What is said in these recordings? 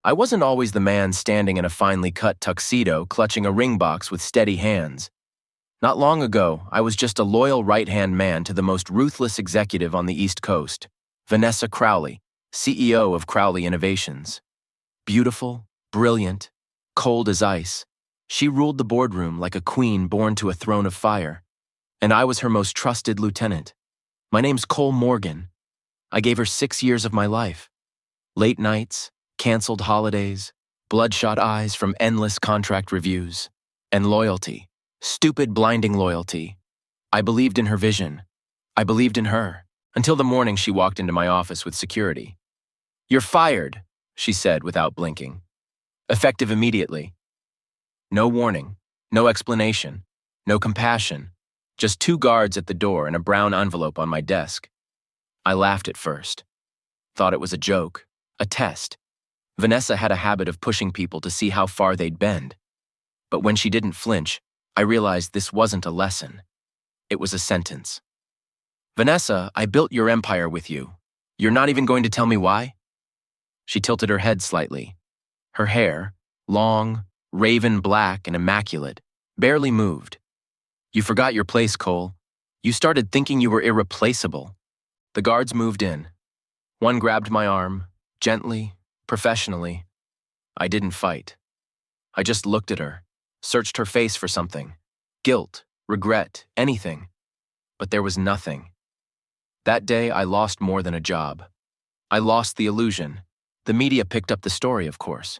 I wasn't always the man standing in a finely cut tuxedo clutching a ring box with steady hands. Not long ago, I was just a loyal right-hand man to the most ruthless executive on the East Coast, Vanessa Crowley, CEO of Crowley Innovations. Beautiful, brilliant, cold as ice, she ruled the boardroom like a queen born to a throne of fire, and I was her most trusted lieutenant. My name's Cole Morgan. I gave her 6 years of my life. Late nights, canceled holidays, bloodshot eyes from endless contract reviews, and loyalty. Stupid, blinding loyalty. I believed in her vision. I believed in her, until the morning she walked into my office with security. "You're fired," she said without blinking. "Effective immediately." No warning, no explanation, no compassion, just 2 guards at the door and a brown envelope on my desk. I laughed at first. Thought it was a joke, a test. Vanessa had a habit of pushing people to see how far they'd bend. But when she didn't flinch, I realized this wasn't a lesson. It was a sentence. "Vanessa, I built your empire with you. You're not even going to tell me why?" She tilted her head slightly. Her hair, long, raven black and immaculate, barely moved. "You forgot your place, Cole. You started thinking you were irreplaceable." The guards moved in. One grabbed my arm, gently, professionally. I didn't fight. I just looked at her, searched her face for something. Guilt, regret, anything. But there was nothing. That day, I lost more than a job. I lost the illusion. The media picked up the story, of course.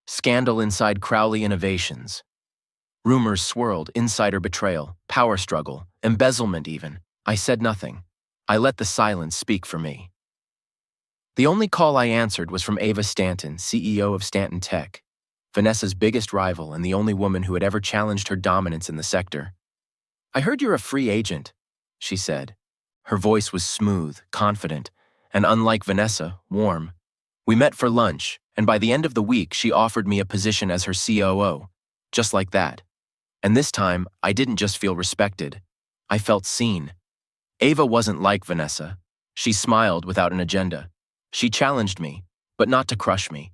Scandal inside Crowley Innovations. Rumors swirled, insider betrayal, power struggle, embezzlement even. I said nothing. I let the silence speak for me. The only call I answered was from Ava Stanton, CEO of Stanton Tech, Vanessa's biggest rival and the only woman who had ever challenged her dominance in the sector. "I heard you're a free agent," she said. Her voice was smooth, confident, and unlike Vanessa, warm. We met for lunch, and by the end of the week, she offered me a position as her COO, just like that. And this time, I didn't just feel respected. I felt seen. Ava wasn't like Vanessa. She smiled without an agenda. She challenged me, but not to crush me.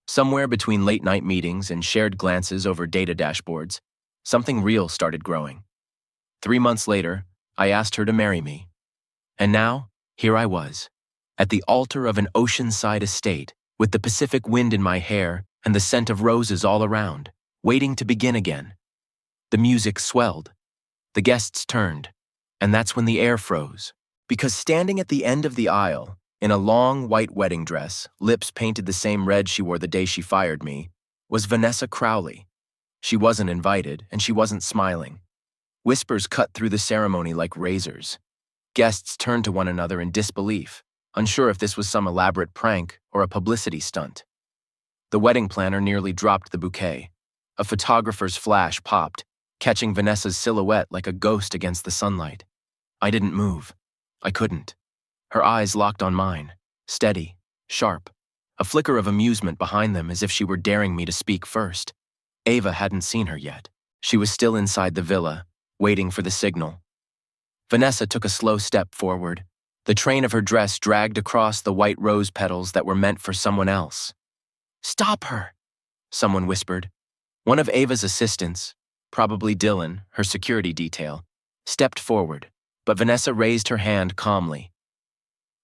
Somewhere between late-night meetings and shared glances over data dashboards, something real started growing. 3 months later, I asked her to marry me. And now, here I was, at the altar of an oceanside estate, with the Pacific wind in my hair and the scent of roses all around, waiting to begin again. The music swelled. The guests turned, and that's when the air froze. Because standing at the end of the aisle, in a long white wedding dress, lips painted the same red she wore the day she fired me, was Vanessa Crowley. She wasn't invited, and she wasn't smiling. Whispers cut through the ceremony like razors. Guests turned to one another in disbelief, unsure if this was some elaborate prank or a publicity stunt. The wedding planner nearly dropped the bouquet. A photographer's flash popped, catching Vanessa's silhouette like a ghost against the sunlight. I didn't move. I couldn't. Her eyes locked on mine, steady, sharp, a flicker of amusement behind them as if she were daring me to speak first. Ava hadn't seen her yet. She was still inside the villa, waiting for the signal. Vanessa took a slow step forward. The train of her dress dragged across the white rose petals that were meant for someone else. "Stop her," someone whispered. One of Ava's assistants, probably Dylan, her security detail, stepped forward, but Vanessa raised her hand calmly.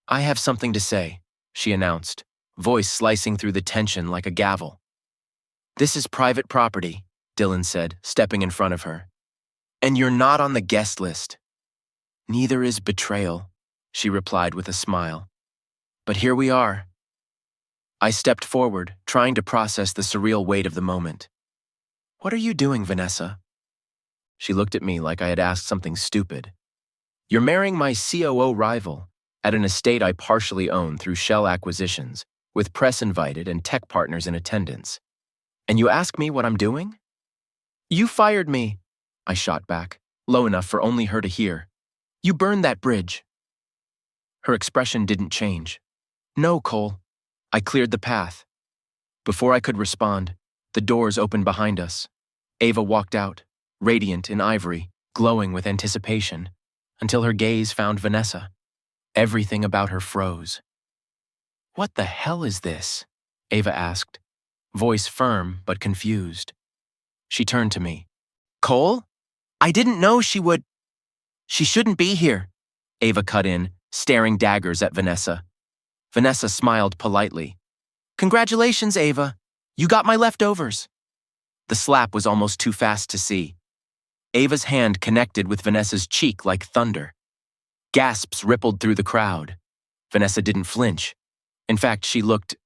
"I have something to say," she announced, voice slicing through the tension like a gavel. "This is private property," Dylan said, stepping in front of her. "And you're not on the guest list." "Neither is betrayal," she replied with a smile. "But here we are." I stepped forward, trying to process the surreal weight of the moment. "What are you doing, Vanessa?" She looked at me like I had asked something stupid. "You're marrying my COO rival, at an estate I partially own through shell acquisitions, with press invited and tech partners in attendance. And you ask me what I'm doing?" "You fired me," I shot back, low enough for only her to hear. "You burned that bridge." Her expression didn't change. "No, Cole." I cleared the path. Before I could respond, the doors opened behind us. Ava walked out, radiant in ivory, glowing with anticipation, until her gaze found Vanessa. Everything about her froze. "What the hell is this?" Ava asked, voice firm but confused. She turned to me. Cole? I didn't know she would. She shouldn't be here. Ava cut in, staring daggers at Vanessa. Vanessa smiled politely. Congratulations, Ava. You got my leftovers. The slap was almost too fast to see. Ava's hand connected with Vanessa's cheek like thunder. Gasps rippled through the crowd. Vanessa didn't flinch. In fact, she looked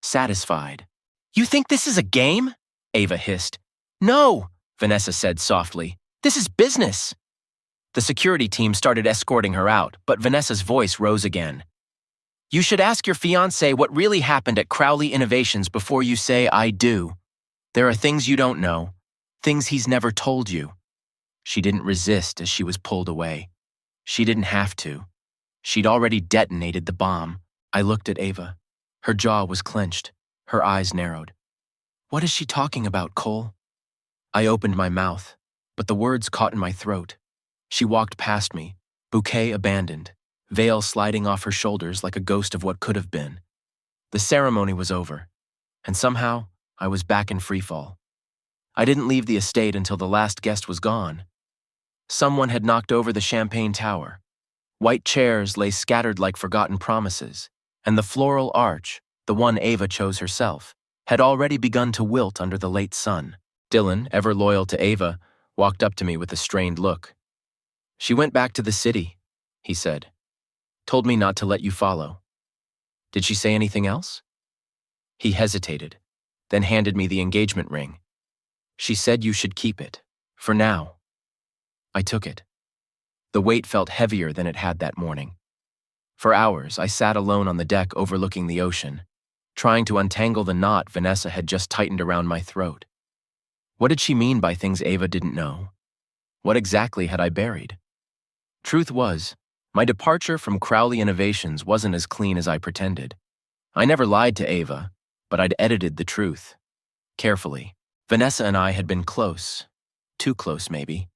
satisfied. You think this is a game? Ava hissed. No, Vanessa said softly. This is business. The security team started escorting her out, but Vanessa's voice rose again. You should ask your fiancé what really happened at Crowley Innovations before you say I do. There are things you don't know, things he's never told you. She didn't resist as she was pulled away. She didn't have to. She'd already detonated the bomb. I looked at Ava. Her jaw was clenched. Her eyes narrowed. What is she talking about, Cole? I opened my mouth, but the words caught in my throat. She walked past me, bouquet abandoned, veil sliding off her shoulders like a ghost of what could have been. The ceremony was over, and somehow I was back in freefall. I didn't leave the estate until the last guest was gone. Someone had knocked over the champagne tower. White chairs lay scattered like forgotten promises, and the floral arch, the one Ava chose herself, had already begun to wilt under the late sun. Dylan, ever loyal to Ava, walked up to me with a strained look. She went back to the city, he said. Told me not to let you follow. Did she say anything else? He hesitated, then handed me the engagement ring. She said you should keep it, for now. I took it. The weight felt heavier than it had that morning. For hours, I sat alone on the deck overlooking the ocean, trying to untangle the knot Vanessa had just tightened around my throat. What did she mean by things Ava didn't know? What exactly had I buried? Truth was, my departure from Crowley Innovations wasn't as clean as I pretended. I never lied to Ava, but I'd edited the truth. Carefully. Vanessa and I had been close. Too close, maybe.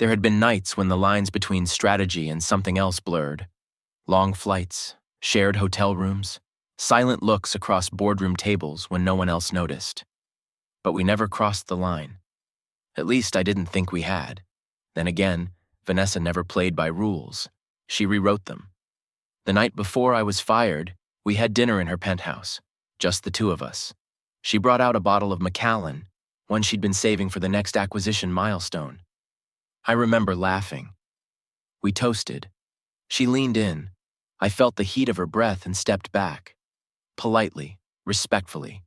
There had been nights when the lines between strategy and something else blurred. Long flights, shared hotel rooms, silent looks across boardroom tables when no one else noticed. But we never crossed the line. At least I didn't think we had. Then again, Vanessa never played by rules. She rewrote them. The night before I was fired, we had dinner in her penthouse, just the two of us. She brought out a bottle of Macallan, one she'd been saving for the next acquisition milestone. I remember laughing. We toasted. She leaned in. I felt the heat of her breath and stepped back. Politely, respectfully.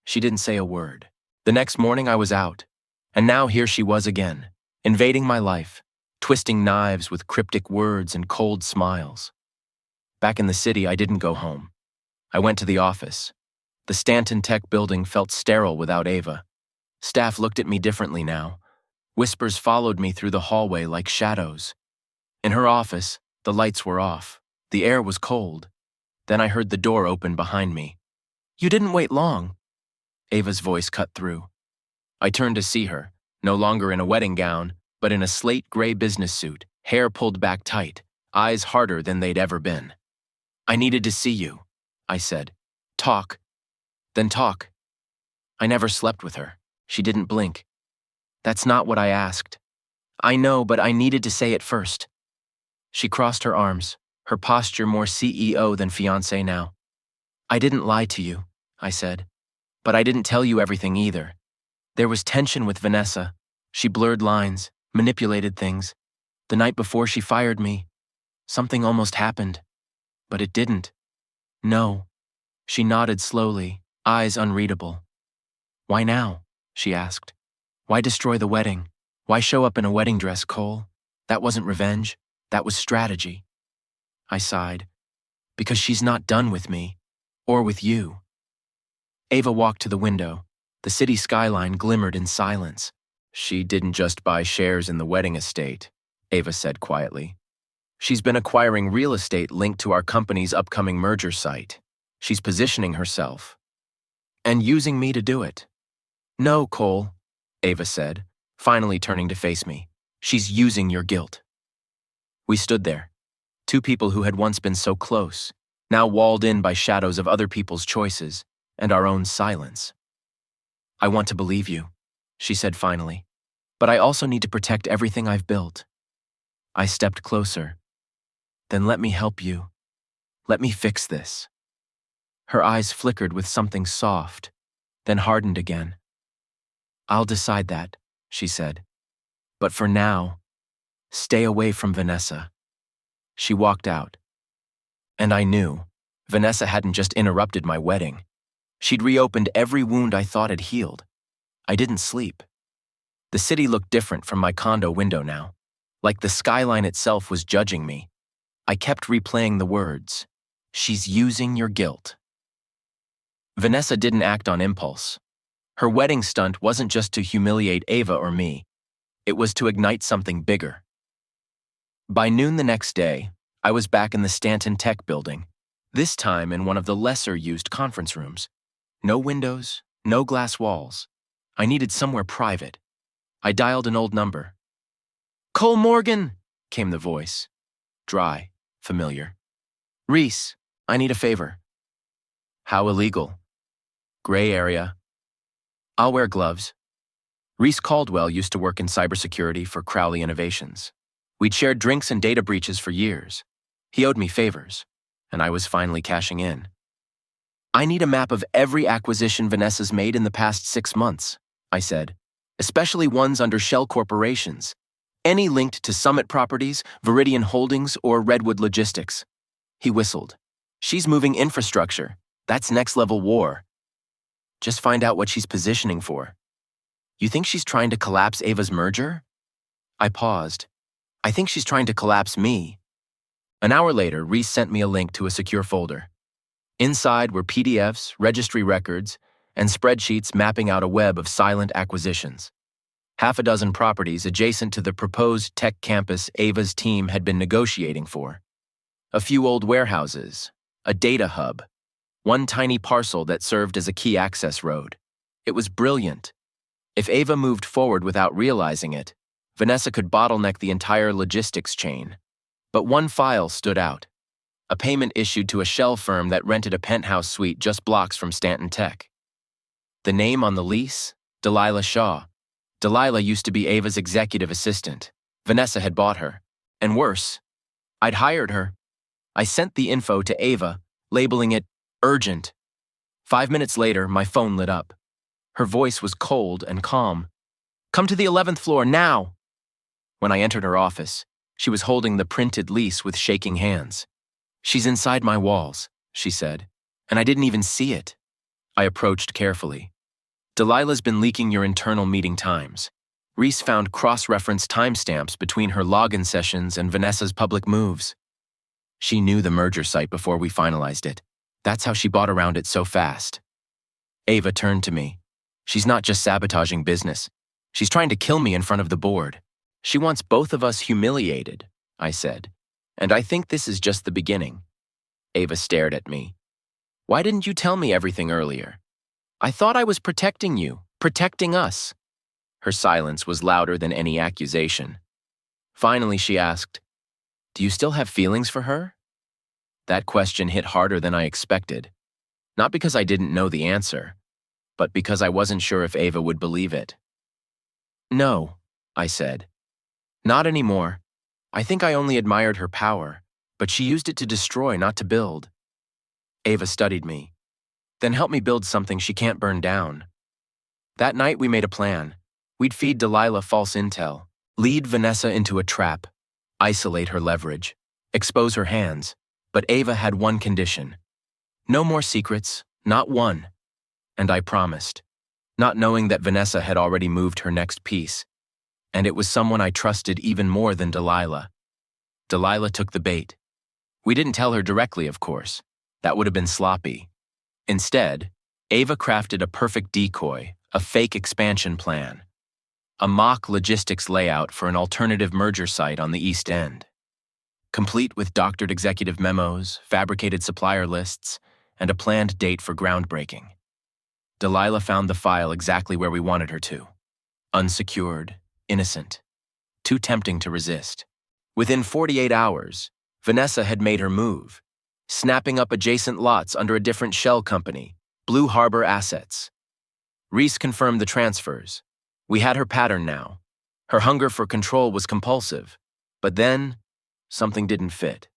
She didn't say a word. The next morning I was out, and now here she was again, invading my life, twisting knives with cryptic words and cold smiles. Back in the city, I didn't go home. I went to the office. The Stanton Tech building felt sterile without Ava. Staff looked at me differently now. Whispers followed me through the hallway like shadows. In her office, the lights were off. The air was cold. Then I heard the door open behind me. You didn't wait long. Ava's voice cut through. I turned to see her, no longer in a wedding gown, but in a slate gray business suit, hair pulled back tight, eyes harder than they'd ever been. I needed to see you, I said. Talk. Then talk. I never slept with her. She didn't blink. That's not what I asked. I know, but I needed to say it first. She crossed her arms, her posture more CEO than fiancé now. I didn't lie to you, I said. But I didn't tell you everything either. There was tension with Vanessa. She blurred lines, manipulated things. The night before she fired me, something almost happened. But it didn't. No. She nodded slowly, eyes unreadable. Why now? She asked. Why destroy the wedding? Why show up in a wedding dress, Cole? That wasn't revenge. That was strategy. I sighed. Because she's not done with me. Or with you. Ava walked to the window. The city skyline glimmered in silence. She didn't just buy shares in the wedding estate, Ava said quietly. She's been acquiring real estate linked to our company's upcoming merger site. She's positioning herself. And using me to do it. No, Cole, Ava said, finally turning to face me. She's using your guilt. We stood there. Two people who had once been so close, now walled in by shadows of other people's choices, and our own silence. "I want to believe you," she said finally, "but I also need to protect everything I've built." I stepped closer. "Then let me help you. Let me fix this." Her eyes flickered with something soft, then hardened again. "I'll decide that," she said. "But for now, stay away from Vanessa." She walked out. And I knew Vanessa hadn't just interrupted my wedding. She'd reopened every wound I thought had healed. I didn't sleep. The city looked different from my condo window now, like the skyline itself was judging me. I kept replaying the words, "She's using your guilt." Vanessa didn't act on impulse. Her wedding stunt wasn't just to humiliate Ava or me. It was to ignite something bigger. By noon the next day, I was back in the Stanton Tech building, this time in one of the lesser-used conference rooms. No windows, no glass walls. I needed somewhere private. I dialed an old number. "Cole Morgan," came the voice. Dry, familiar. "Reese, I need a favor." "How illegal?" "Gray area." "I'll wear gloves." Reese Caldwell used to work in cybersecurity for Crowley Innovations. We'd shared drinks and data breaches for years. He owed me favors, and I was finally cashing in. "I need a map of every acquisition Vanessa's made in the past 6 months," I said, "especially ones under shell corporations. Any linked to Summit Properties, Viridian Holdings, or Redwood Logistics." He whistled. "She's moving infrastructure. That's next-level war." "Just find out what she's positioning for." "You think she's trying to collapse Ava's merger?" I paused. "I think she's trying to collapse me." An hour later, Reese sent me a link to a secure folder. Inside were PDFs, registry records, and spreadsheets mapping out a web of silent acquisitions. 6 properties adjacent to the proposed tech campus Ava's team had been negotiating for. A few old warehouses, a data hub, one tiny parcel that served as a key access road. It was brilliant. If Ava moved forward without realizing it, Vanessa could bottleneck the entire logistics chain. But one file stood out. A payment issued to a shell firm that rented a penthouse suite just blocks from Stanton Tech. The name on the lease? Delilah Shaw. Delilah used to be Ava's executive assistant. Vanessa had bought her. And worse, I'd hired her. I sent the info to Ava, labeling it urgent. 5 minutes later, my phone lit up. Her voice was cold and calm. "Come to the 11th floor, now!" When I entered her office, she was holding the printed lease with shaking hands. "She's inside my walls," she said, "and I didn't even see it." I approached carefully. "Delilah's been leaking your internal meeting times." Reese found cross-reference timestamps between her login sessions and Vanessa's public moves. "She knew the merger site before we finalized it. That's how she bought around it so fast." Ava turned to me. "She's not just sabotaging business. She's trying to kill me in front of the board. She wants both of us humiliated," I said. "And I think this is just the beginning." Ava stared at me. "Why didn't you tell me everything earlier? I thought I was protecting you, protecting us." Her silence was louder than any accusation. Finally, she asked, "Do you still have feelings for her?" That question hit harder than I expected. Not because I didn't know the answer, but because I wasn't sure if Ava would believe it. "No," I said. "Not anymore. I think I only admired her power, but she used it to destroy, not to build." Ava studied me. "Then help me build something she can't burn down." That night we made a plan. We'd feed Delilah false intel, lead Vanessa into a trap, isolate her leverage, expose her hands. But Ava had one condition. No more secrets, not one. And I promised, not knowing that Vanessa had already moved her next piece. And it was someone I trusted even more than Delilah. Delilah took the bait. We didn't tell her directly, of course. That would have been sloppy. Instead, Ava crafted a perfect decoy, a fake expansion plan. A mock logistics layout for an alternative merger site on the East End. Complete with doctored executive memos, fabricated supplier lists, and a planned date for groundbreaking. Delilah found the file exactly where we wanted her to. Unsecured, innocent. Too tempting to resist. Within 48 hours, Vanessa had made her move, snapping up adjacent lots under a different shell company, Blue Harbor assets. Reese confirmed the transfers. We had her pattern now. Her hunger for control was compulsive. But then, something didn't fit.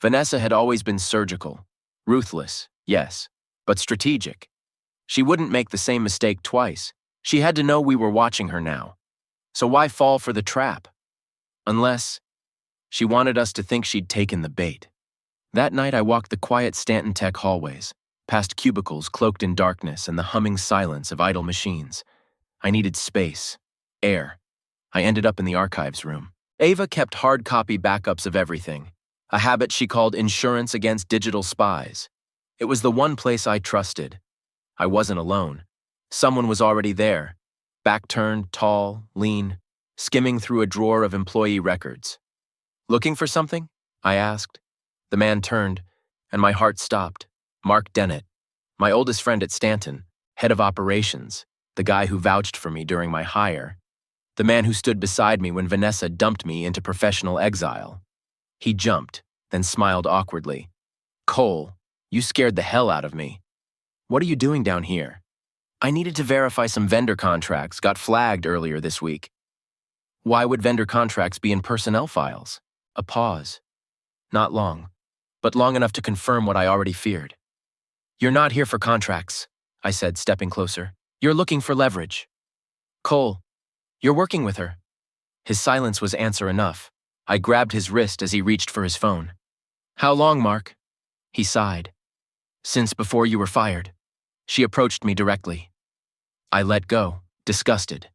Vanessa had always been surgical. Ruthless, yes, but strategic. She wouldn't make the same mistake twice. She had to know we were watching her now. So why fall for the trap? Unless she wanted us to think she'd taken the bait. That night I walked the quiet Stanton Tech hallways, past cubicles cloaked in darkness and the humming silence of idle machines. I needed space, air. I ended up in the archives room. Ava kept hard copy backups of everything, a habit she called insurance against digital spies. It was the one place I trusted. I wasn't alone. Someone was already there, back-turned, tall, lean, skimming through a drawer of employee records. "Looking for something?" I asked. The man turned, and my heart stopped. Mark Dennett, my oldest friend at Stanton, head of operations, the guy who vouched for me during my hire, the man who stood beside me when Vanessa dumped me into professional exile. He jumped, then smiled awkwardly. "Cole, you scared the hell out of me. What are you doing down here?" "I needed to verify some vendor contracts, got flagged earlier this week." "Why would vendor contracts be in personnel files?" A pause. Not long, but long enough to confirm what I already feared. "You're not here for contracts," I said, stepping closer. "You're looking for leverage." "Cole, you're working with her." His silence was answer enough. I grabbed his wrist as he reached for his phone. "How long, Mark?" He sighed. "Since before you were fired." She approached me directly. I let go, disgusted.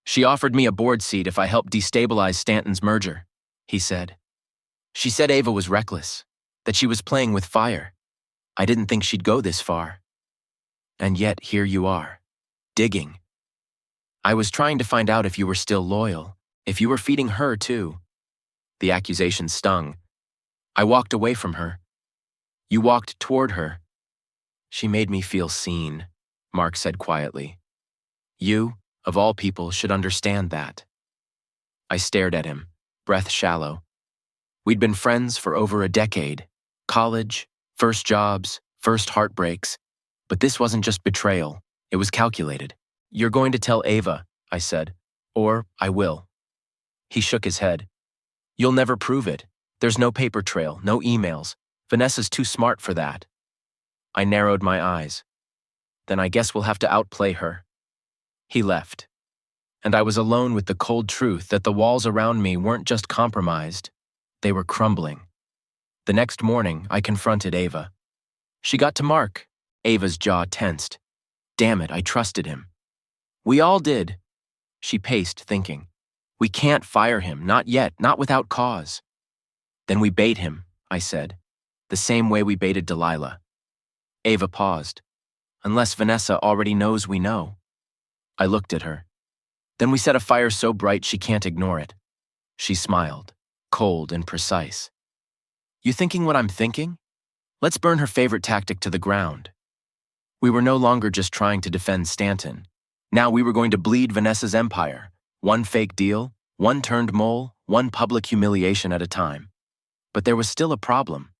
"She offered me a board seat if I helped destabilize Stanton's merger," he said. "She said Ava was reckless, that she was playing with fire. I didn't think she'd go this far. And yet, here you are, digging. I was trying to find out if you were still loyal, if you were feeding her too." The accusation stung. I walked away from her. You walked toward her. "She made me feel seen," Mark said quietly. "You, of all people, should understand that." I stared at him, breath shallow. We'd been friends for over a decade. College, first jobs, first heartbreaks. But this wasn't just betrayal. It was calculated. "You're going to tell Ava," I said. "Or I will." He shook his head. "You'll never prove it. There's no paper trail, no emails. Vanessa's too smart for that." I narrowed my eyes. "Then I guess we'll have to outplay her." He left. And I was alone with the cold truth that the walls around me weren't just compromised. They were crumbling. The next morning, I confronted Ava. She got to Mark. Ava's jaw tensed. Damn it, I trusted him. "We all did." She paced, thinking. "We can't fire him, not yet, not without cause." "Then we bait him," I said, "the same way we baited Delilah." Ava paused. "Unless Vanessa already knows we know." I looked at her. "Then we set a fire so bright she can't ignore it." She smiled, cold and precise. "You thinking what I'm thinking? Let's burn her favorite tactic to the ground." We were no longer just trying to defend Stanton. Now we were going to bleed Vanessa's empire. One fake deal, one turned mole, one public humiliation at a time. But there was still a problem.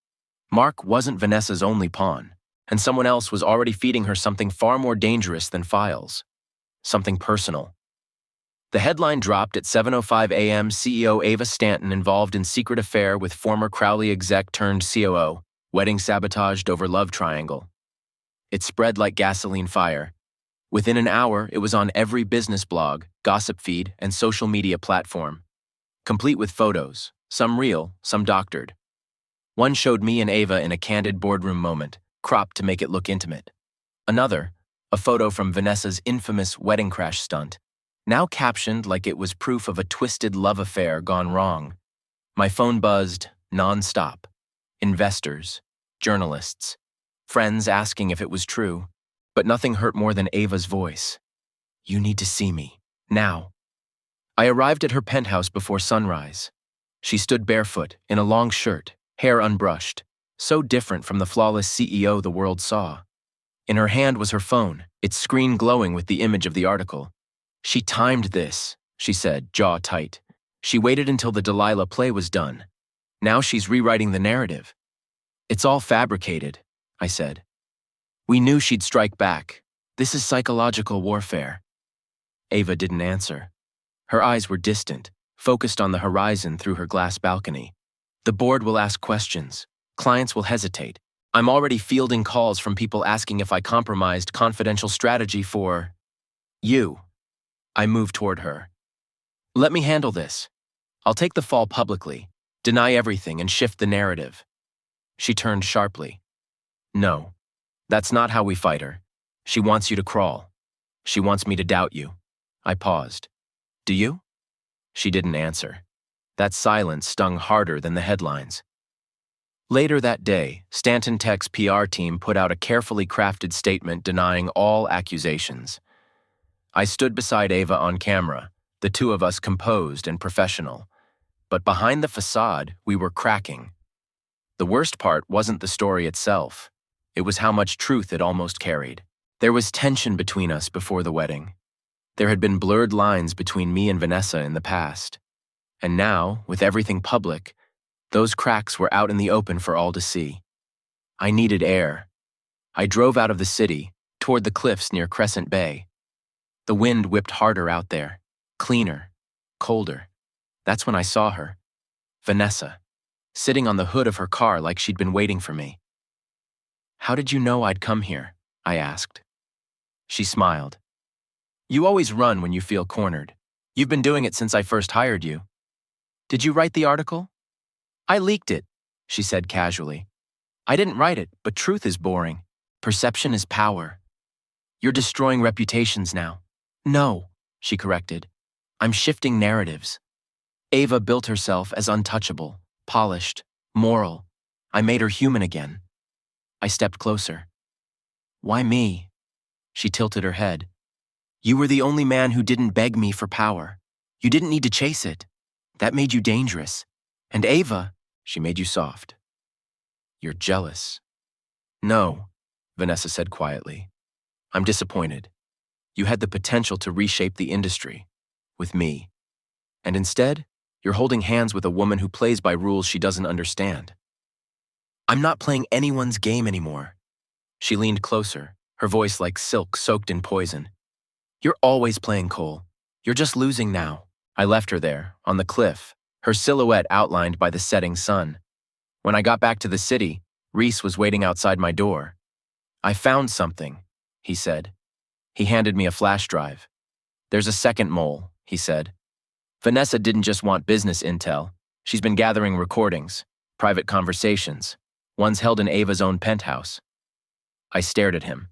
Mark wasn't Vanessa's only pawn, and someone else was already feeding her something far more dangerous than files. Something personal. The headline dropped at 7:05 a.m. CEO Ava Stanton involved in secret affair with former Crowley exec turned COO, wedding sabotaged over love triangle. It spread like gasoline fire. Within an hour, it was on every business blog, gossip feed, and social media platform. Complete with photos, some real, some doctored. One showed me and Ava in a candid boardroom moment, cropped to make it look intimate. Another, a photo from Vanessa's infamous wedding crash stunt, now captioned like it was proof of a twisted love affair gone wrong. My phone buzzed, non-stop. Investors, journalists, friends asking if it was true, but nothing hurt more than Ava's voice. "You need to see me, now." I arrived at her penthouse before sunrise. She stood barefoot, in a long shirt, hair unbrushed, so different from the flawless CEO the world saw. In her hand was her phone, its screen glowing with the image of the article. "She timed this," she said, jaw tight. "She waited until the Delilah play was done. Now she's rewriting the narrative." "It's all fabricated," I said. We knew she'd strike back. This is psychological warfare. Ava didn't answer. Her eyes were distant, focused on the horizon through her glass balcony. The board will ask questions. Clients will hesitate. I'm already fielding calls from people asking if I compromised confidential strategy for you. I moved toward her. Let me handle this. I'll take the fall publicly, deny everything, and shift the narrative. She turned sharply. No, that's not how we fight her. She wants you to crawl. She wants me to doubt you. I paused. Do you? She didn't answer. That silence stung harder than the headlines. Later that day, Stanton Tech's PR team put out a carefully crafted statement denying all accusations. I stood beside Ava on camera, the two of us composed and professional. But behind the facade, we were cracking. The worst part wasn't the story itself. It was how much truth it almost carried. There was tension between us before the wedding. There had been blurred lines between me and Vanessa in the past. And now, with everything public, those cracks were out in the open for all to see. I needed air. I drove out of the city, toward the cliffs near Crescent Bay. The wind whipped harder out there, cleaner, colder. That's when I saw her, Vanessa, sitting on the hood of her car like she'd been waiting for me. How did you know I'd come here? I asked. She smiled. You always run when you feel cornered. You've been doing it since I first hired you. Did you write the article? I leaked it, she said casually. I didn't write it, but truth is boring. Perception is power. You're destroying reputations now. No, she corrected. I'm shifting narratives. Ava built herself as untouchable, polished, moral. I made her human again. I stepped closer. Why me? She tilted her head. You were the only man who didn't beg me for power. You didn't need to chase it. That made you dangerous. And Ava, she made you soft. You're jealous. No, Vanessa said quietly. I'm disappointed. You had the potential to reshape the industry. With me. And instead, you're holding hands with a woman who plays by rules she doesn't understand. I'm not playing anyone's game anymore. She leaned closer, her voice like silk soaked in poison. You're always playing Cole. You're just losing now. I left her there, on the cliff, her silhouette outlined by the setting sun. When I got back to the city, Reese was waiting outside my door. I found something, he said. He handed me a flash drive. There's a second mole, he said. Vanessa didn't just want business intel. She's been gathering recordings, private conversations, ones held in Ava's own penthouse. I stared at him.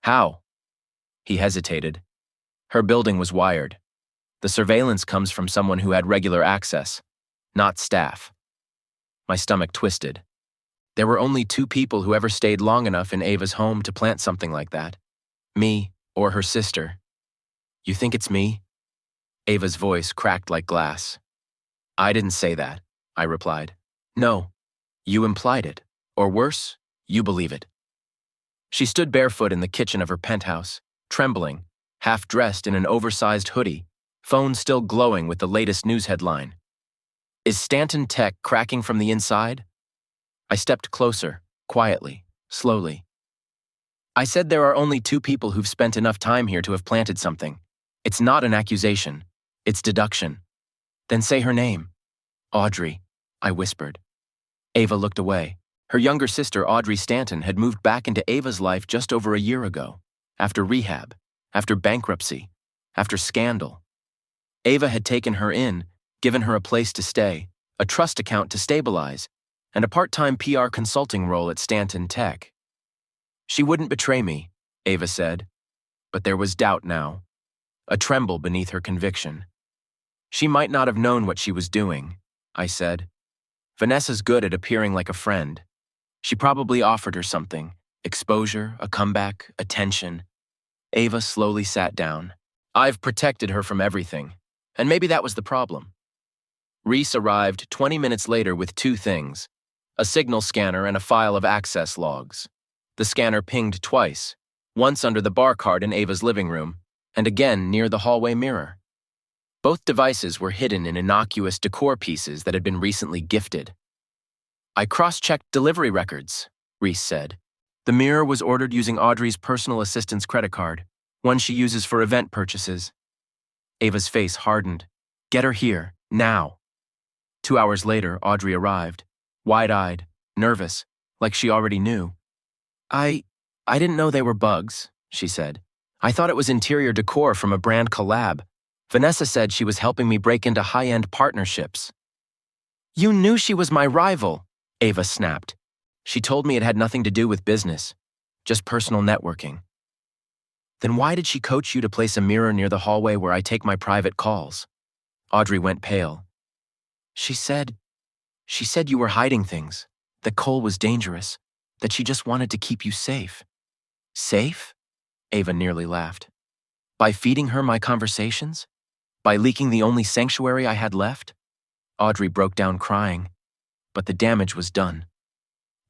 How? He hesitated. Her building was wired. The surveillance comes from someone who had regular access, not staff. My stomach twisted. There were only two people who ever stayed long enough in Ava's home to plant something like that. Me or her sister. You think it's me? Ava's voice cracked like glass. I didn't say that, I replied. No, you implied it. Or worse, you believe it. She stood barefoot in the kitchen of her penthouse, trembling, half-dressed in an oversized hoodie, phone still glowing with the latest news headline. Is Stanton Tech cracking from the inside? I stepped closer, quietly, slowly. I said there are only two people who've spent enough time here to have planted something. It's not an accusation. It's deduction. Then say her name. Audrey, I whispered. Ava looked away. Her younger sister, Audrey Stanton, had moved back into Ava's life just over a year ago, after rehab, after bankruptcy, after scandal. Ava had taken her in, given her a place to stay, a trust account to stabilize, and a part-time PR consulting role at Stanton Tech. She wouldn't betray me, Ava said, but there was doubt now, a tremble beneath her conviction. She might not have known what she was doing, I said. Vanessa's good at appearing like a friend. She probably offered her something, exposure, a comeback, attention. Ava slowly sat down. I've protected her from everything, and maybe that was the problem. Reese arrived 20 minutes later with two things, a signal scanner and a file of access logs. The scanner pinged twice, once under the bar cart in Ava's living room, and again near the hallway mirror. Both devices were hidden in innocuous decor pieces that had been recently gifted. I cross-checked delivery records, Reese said. The mirror was ordered using Audrey's personal assistant's credit card, one she uses for event purchases. Ava's face hardened. Get her here, now. 2 hours later, Audrey arrived, wide-eyed, nervous, like she already knew. I didn't know they were bugs, she said. I thought it was interior decor from a brand collab. Vanessa said she was helping me break into high-end partnerships. You knew she was my rival, Ava snapped. She told me it had nothing to do with business, just personal networking. Then why did she coach you to place a mirror near the hallway where I take my private calls? Audrey went pale. She said you were hiding things, that Cole was dangerous, that she just wanted to keep you safe. Safe? Ava nearly laughed. By feeding her my conversations? By leaking the only sanctuary I had left? Audrey broke down crying, but the damage was done.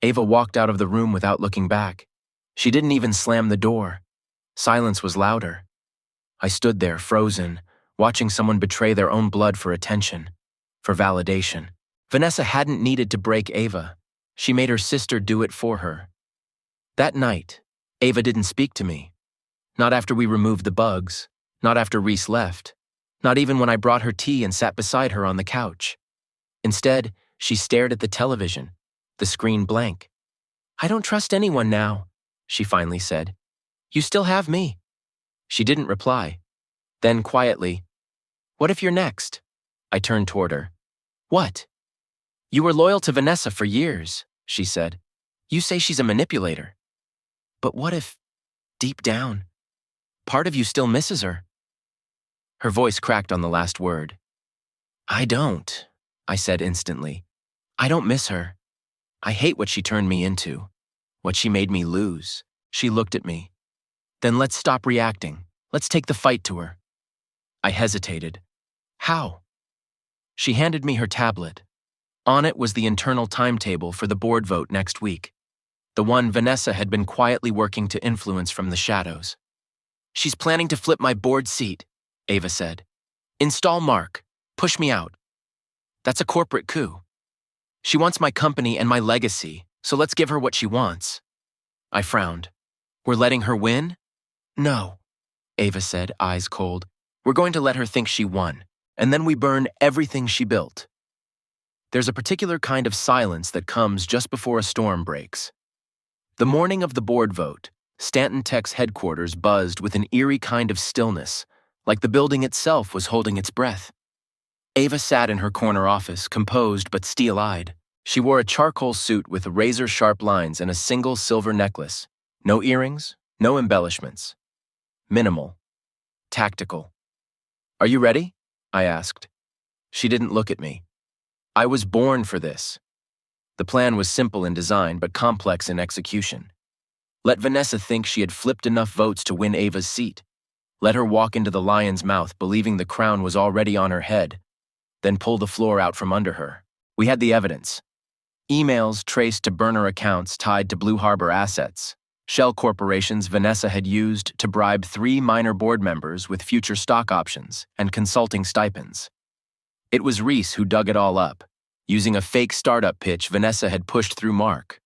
Ava walked out of the room without looking back. She didn't even slam the door. Silence was louder. I stood there, frozen, watching someone betray their own blood for attention, for validation. Vanessa hadn't needed to break Ava. She made her sister do it for her. That night, Ava didn't speak to me. Not after we removed the bugs, not after Reese left, not even when I brought her tea and sat beside her on the couch. Instead, she stared at the television, the screen blank. I don't trust anyone now, she finally said. You still have me. She didn't reply. Then quietly, what if you're next? I turned toward her. What? You were loyal to Vanessa for years, she said. You say she's a manipulator. But what if, deep down, part of you still misses her? Her voice cracked on the last word. I don't, I said instantly. I don't miss her. I hate what she turned me into, what she made me lose. She looked at me. Then let's stop reacting. Let's take the fight to her. I hesitated. How? She handed me her tablet. On it was the internal timetable for the board vote next week, the one Vanessa had been quietly working to influence from the shadows. She's planning to flip my board seat, Ava said. Install Mark. Push me out. That's a corporate coup. She wants my company and my legacy, so let's give her what she wants. I frowned. We're letting her win? No, Ava said, eyes cold. We're going to let her think she won, and then we burn everything she built. There's a particular kind of silence that comes just before a storm breaks. The morning of the board vote, Stanton Tech's headquarters buzzed with an eerie kind of stillness, like the building itself was holding its breath. Ava sat in her corner office, composed but steel-eyed. She wore a charcoal suit with razor-sharp lines and a single silver necklace. No earrings, no embellishments. Minimal. Tactical. Are you ready? I asked. She didn't look at me. I was born for this. The plan was simple in design but complex in execution. Let Vanessa think she had flipped enough votes to win Ava's seat. Let her walk into the lion's mouth believing the crown was already on her head, then pull the floor out from under her. We had the evidence. Emails traced to burner accounts tied to Blue Harbor assets. Shell corporations Vanessa had used to bribe 3 minor board members with future stock options and consulting stipends. It was Reese who dug it all up, using a fake startup pitch Vanessa had pushed through Mark.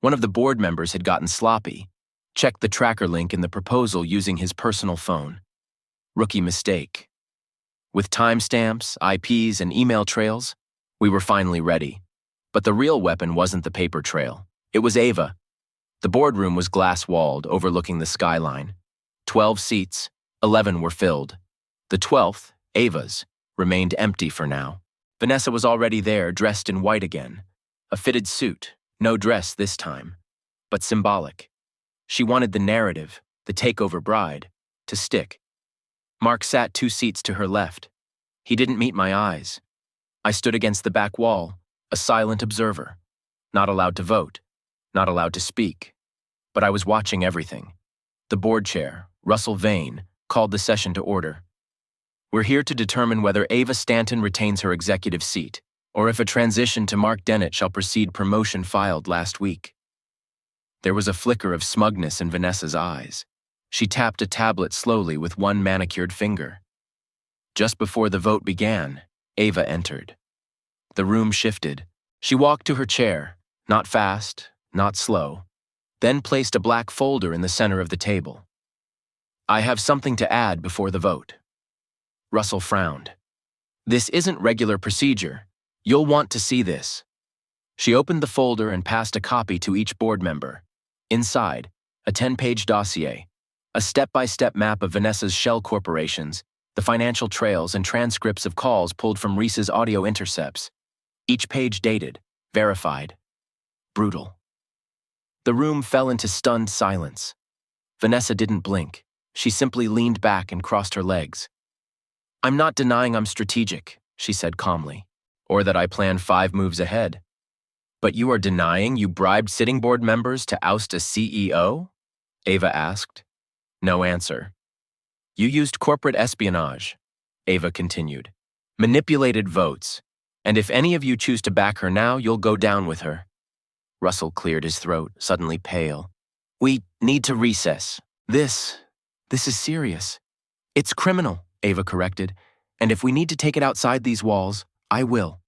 One of the board members had gotten sloppy, checked the tracker link in the proposal using his personal phone. Rookie mistake. With timestamps, IPs, and email trails, we were finally ready. But the real weapon wasn't the paper trail. It was Ava. The boardroom was glass-walled, overlooking the skyline. 12 seats, 11 were filled. The 12th, Ava's, remained empty for now. Vanessa was already there, dressed in white again. A fitted suit, no dress this time, but symbolic. She wanted the narrative, the takeover bride, to stick. Mark sat 2 seats to her left. He didn't meet my eyes. I stood against the back wall, a silent observer, not allowed to vote, not allowed to speak. But I was watching everything. The board chair, Russell Vane, called the session to order. We're here to determine whether Ava Stanton retains her executive seat, or if a transition to Mark Dennett shall precede promotion filed last week. There was a flicker of smugness in Vanessa's eyes. She tapped a tablet slowly with one manicured finger. Just before the vote began, Ava entered. The room shifted. She walked to her chair, not fast, not slow, then placed a black folder in the center of the table. I have something to add before the vote. Russell frowned. This isn't regular procedure. You'll want to see this. She opened the folder and passed a copy to each board member. Inside, a 10-page dossier, a step-by-step map of Vanessa's shell corporations, the financial trails and transcripts of calls pulled from Reese's audio intercepts. Each page dated, verified. Brutal. The room fell into stunned silence. Vanessa didn't blink. She simply leaned back and crossed her legs. I'm not denying I'm strategic, she said calmly, or that I plan 5 moves ahead. But you are denying you bribed sitting board members to oust a CEO? Ava asked. No answer. You used corporate espionage, Ava continued. Manipulated votes. And if any of you choose to back her now, you'll go down with her. Russell cleared his throat, suddenly pale. We need to recess. This is serious. It's criminal, Ava corrected, and if we need to take it outside these walls, I will.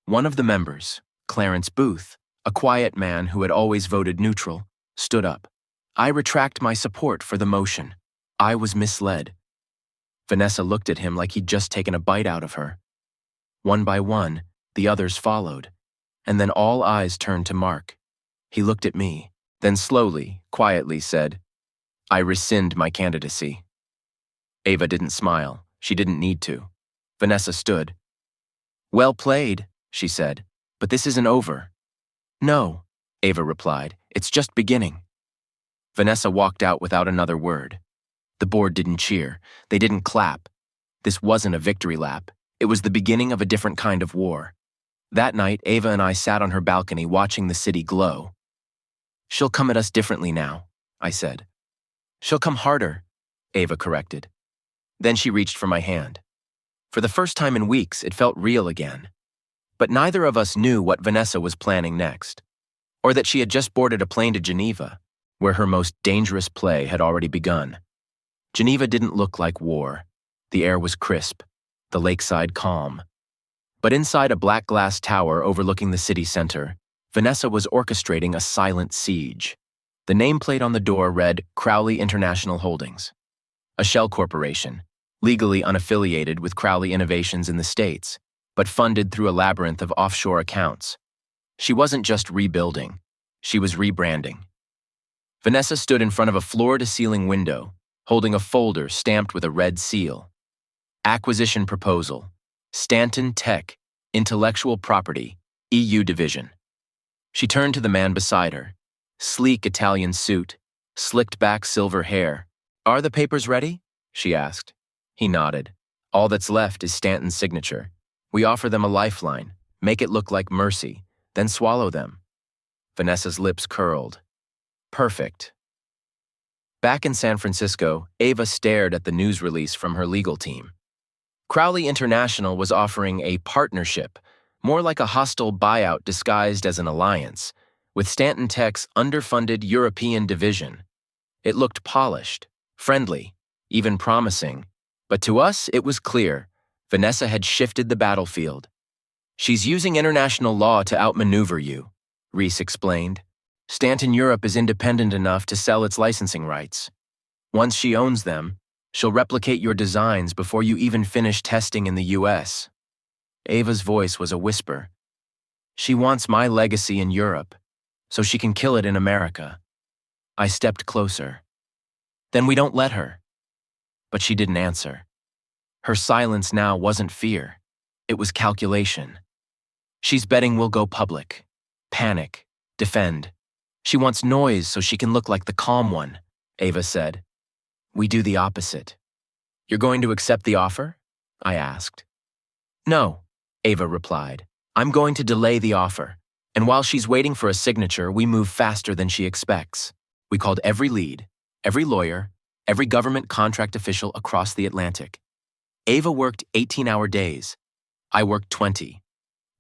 One of the members, Clarence Booth, a quiet man who had always voted neutral, stood up. I retract my support for the motion. I was misled. Vanessa looked at him like he'd just taken a bite out of her. One by one, the others followed, and then all eyes turned to Mark. He looked at me, then slowly, quietly said, I rescind my candidacy. Ava didn't smile. She didn't need to. Vanessa stood. Well played, she said, but this isn't over. No, Ava replied, it's just beginning. Vanessa walked out without another word. The board didn't cheer. They didn't clap. This wasn't a victory lap. It was the beginning of a different kind of war. That night, Ava and I sat on her balcony watching the city glow. She'll come at us differently now, I said. She'll come harder, Ava corrected. Then she reached for my hand. For the first time in weeks, it felt real again. But neither of us knew what Vanessa was planning next, or that she had just boarded a plane to Geneva, where her most dangerous play had already begun. Geneva didn't look like war. The air was crisp, the lakeside calm. But inside a black glass tower overlooking the city center, Vanessa was orchestrating a silent siege. The nameplate on the door read Crowley International Holdings, a shell corporation, legally unaffiliated with Crowley Innovations in the States, but funded through a labyrinth of offshore accounts. She wasn't just rebuilding, she was rebranding. Vanessa stood in front of a floor-to-ceiling window, holding a folder stamped with a red seal. Acquisition Proposal, Stanton Tech, Intellectual Property, EU Division. She turned to the man beside her. Sleek Italian suit, slicked back silver hair. Are the papers ready? She asked. He nodded. All that's left is Stanton's signature. We offer them a lifeline, make it look like mercy, then swallow them. Vanessa's lips curled. Perfect. Back in San Francisco, Ava stared at the news release from her legal team. Crowley International was offering a partnership, more like a hostile buyout disguised as an alliance, with Stanton Tech's underfunded European division. It looked polished, friendly, even promising, but to us it was clear Vanessa had shifted the battlefield. She's using international law to outmaneuver you, Reese explained. Stanton Europe is independent enough to sell its licensing rights. Once she owns them, she'll replicate your designs before you even finish testing in the US. Ava's voice was a whisper. She wants my legacy in Europe, so she can kill it in America. I stepped closer. Then we don't let her. But she didn't answer. Her silence now wasn't fear. It was calculation. She's betting we'll go public. Panic. Defend. She wants noise so she can look like the calm one, Ava said. We do the opposite. You're going to accept the offer? I asked. No, Ava replied. I'm going to delay the offer. And while she's waiting for a signature, we move faster than she expects. We called every lead, every lawyer, every government contract official across the Atlantic. Ava worked 18-hour days. I worked 20.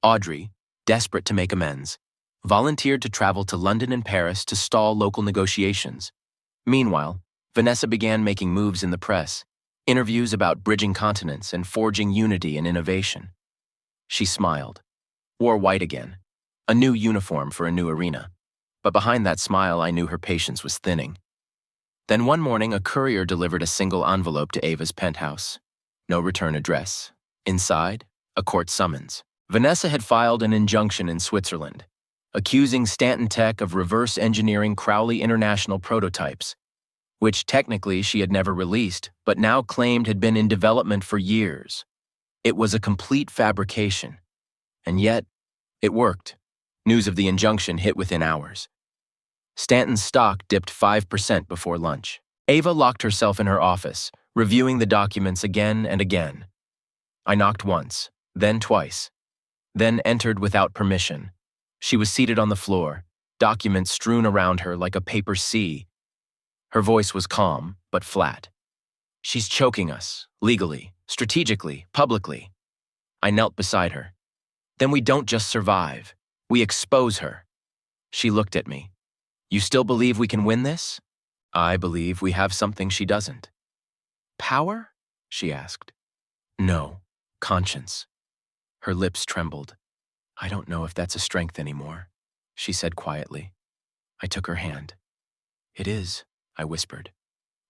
Audrey, desperate to make amends, volunteered to travel to London and Paris to stall local negotiations. Meanwhile, Vanessa began making moves in the press, interviews about bridging continents and forging unity and innovation. She smiled, wore white again, a new uniform for a new arena. but behind that smile I knew her patience was thinning. Then one morning, a courier delivered a single envelope to Ava's penthouse. No return address. Inside, a court summons. Vanessa had filed an injunction in Switzerland, accusing Stanton Tech of reverse engineering Crowley International prototypes, which technically she had never released, but now claimed had been in development for years. It was a complete fabrication. And yet, it worked. News of the injunction hit within hours. Stanton's stock dipped 5% before lunch. Ava locked herself in her office, reviewing the documents again and again. I knocked once, then twice, then entered without permission. She was seated on the floor, documents strewn around her like a paper sea. Her voice was calm, but flat. She's choking us, legally, strategically, publicly. I knelt beside her. Then we don't just survive, we expose her. She looked at me. You still believe we can win this? I believe we have something she doesn't. Power? She asked. No, conscience. Her lips trembled. I don't know if that's a strength anymore, she said quietly. I took her hand. It is, I whispered.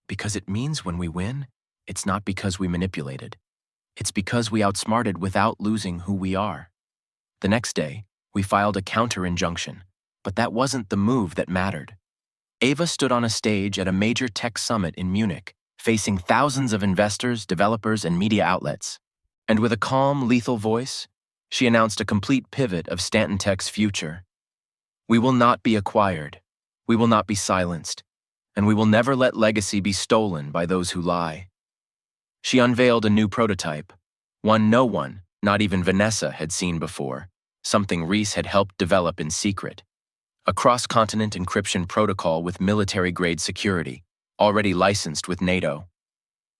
Because it means when we win, it's not because we manipulated. It's because we outsmarted without losing who we are. The next day, we filed a counter-injunction, but that wasn't the move that mattered. Ava stood on a stage at a major tech summit in Munich, facing thousands of investors, developers, and media outlets. And with a calm, lethal voice, she announced a complete pivot of Stanton Tech's future. We will not be acquired. We will not be silenced. And we will never let legacy be stolen by those who lie. She unveiled a new prototype, one no one, not even Vanessa, had seen before, something Reese had helped develop in secret. A cross-continent encryption protocol with military-grade security, already licensed with NATO.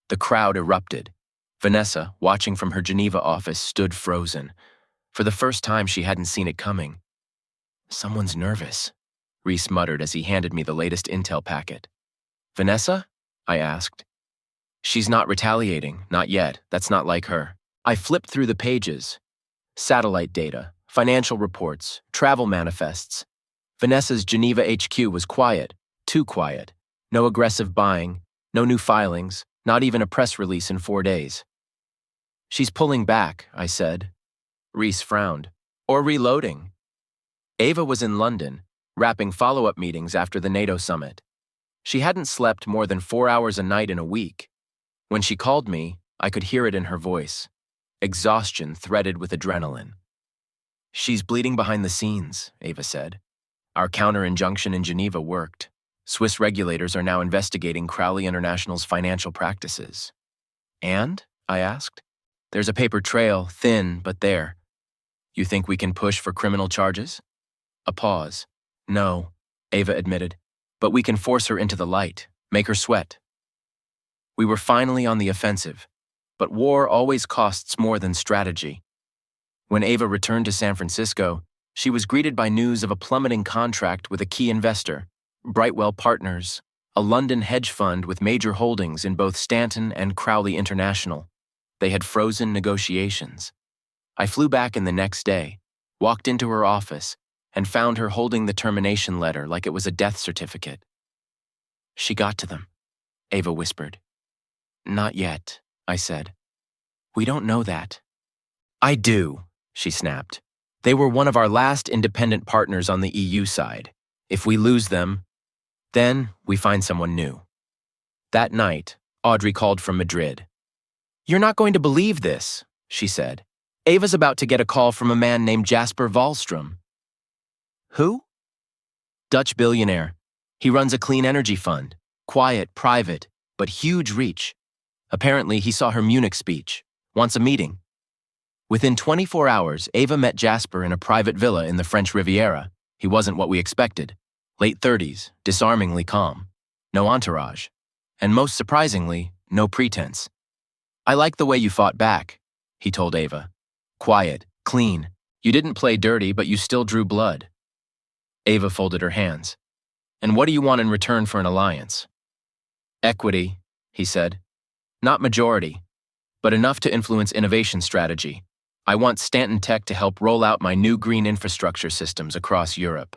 The crowd erupted. Vanessa, watching from her Geneva office, stood frozen. For the first time, she hadn't seen it coming. Someone's nervous, Reese muttered as he handed me the latest intel packet. Vanessa? I asked. She's not retaliating, not yet. That's not like her. I flipped through the pages. Satellite data, financial reports, travel manifests. Vanessa's Geneva HQ was quiet, too quiet. No aggressive buying, no new filings, not even a press release in 4 days. She's pulling back, I said. Reese frowned. Or reloading. Ava was in London, wrapping follow-up meetings after the NATO summit. She hadn't slept more than 4 hours a night in a week. When she called me, I could hear it in her voice. Exhaustion threaded with adrenaline. She's bleeding behind the scenes, Ava said. Our counter-injunction in Geneva worked. Swiss regulators are now investigating Crowley International's financial practices. And? I asked. There's a paper trail, thin, but there. You think we can push for criminal charges? A pause. No, Ava admitted. But we can force her into the light, make her sweat. We were finally on the offensive, but war always costs more than strategy. When Ava returned to San Francisco, she was greeted by news of a plummeting contract with a key investor, Brightwell Partners, a London hedge fund with major holdings in both Stanton and Crowley International. They had frozen negotiations. I flew back in the next day, walked into her office, and found her holding the termination letter like it was a death certificate. She got to them, Ava whispered. Not yet, I said. We don't know that. I do, she snapped. They were one of our last independent partners on the EU side. If we lose them, then we find someone new. That night, Audrey called from Madrid. You're not going to believe this, she said. Ava's about to get a call from a man named Jasper Wallstrom. Who? Dutch billionaire. He runs a clean energy fund. Quiet, private, but huge reach. Apparently, he saw her Munich speech. Wants a meeting. Within 24 hours, Ava met Jasper in a private villa in the French Riviera. He wasn't what we expected. Late 30s, disarmingly calm. No entourage. And most surprisingly, no pretense. I like the way you fought back, he told Ava. Quiet, clean. You didn't play dirty, but you still drew blood. Ava folded her hands. And what do you want in return for an alliance? Equity, he said. Not majority, but enough to influence innovation strategy. I want Stanton Tech to help roll out my new green infrastructure systems across Europe.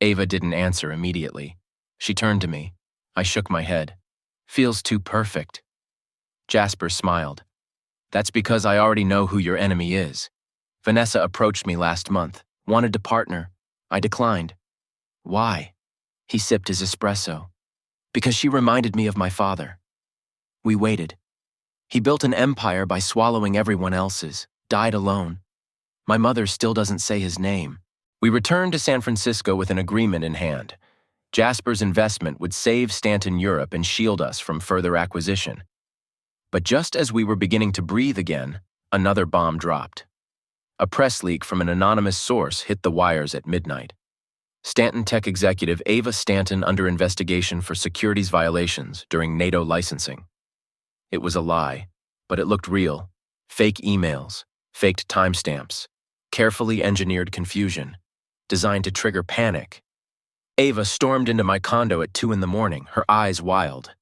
Ava didn't answer immediately. She turned to me. I shook my head. Feels too perfect. Jasper smiled. That's because I already know who your enemy is. Vanessa approached me last month, wanted to partner. I declined. Why? He sipped his espresso. Because she reminded me of my father. We waited. He built an empire by swallowing everyone else's, died alone. My mother still doesn't say his name. We returned to San Francisco with an agreement in hand. Jasper's investment would save Stanton Europe and shield us from further acquisition. But just as we were beginning to breathe again, another bomb dropped. A press leak from an anonymous source hit the wires at midnight. Stanton Tech executive Ava Stanton under investigation for securities violations during NATO licensing. It was a lie, but it looked real. Fake emails, faked timestamps, carefully engineered confusion, designed to trigger panic. Ava stormed into my condo at 2 a.m, her eyes wild.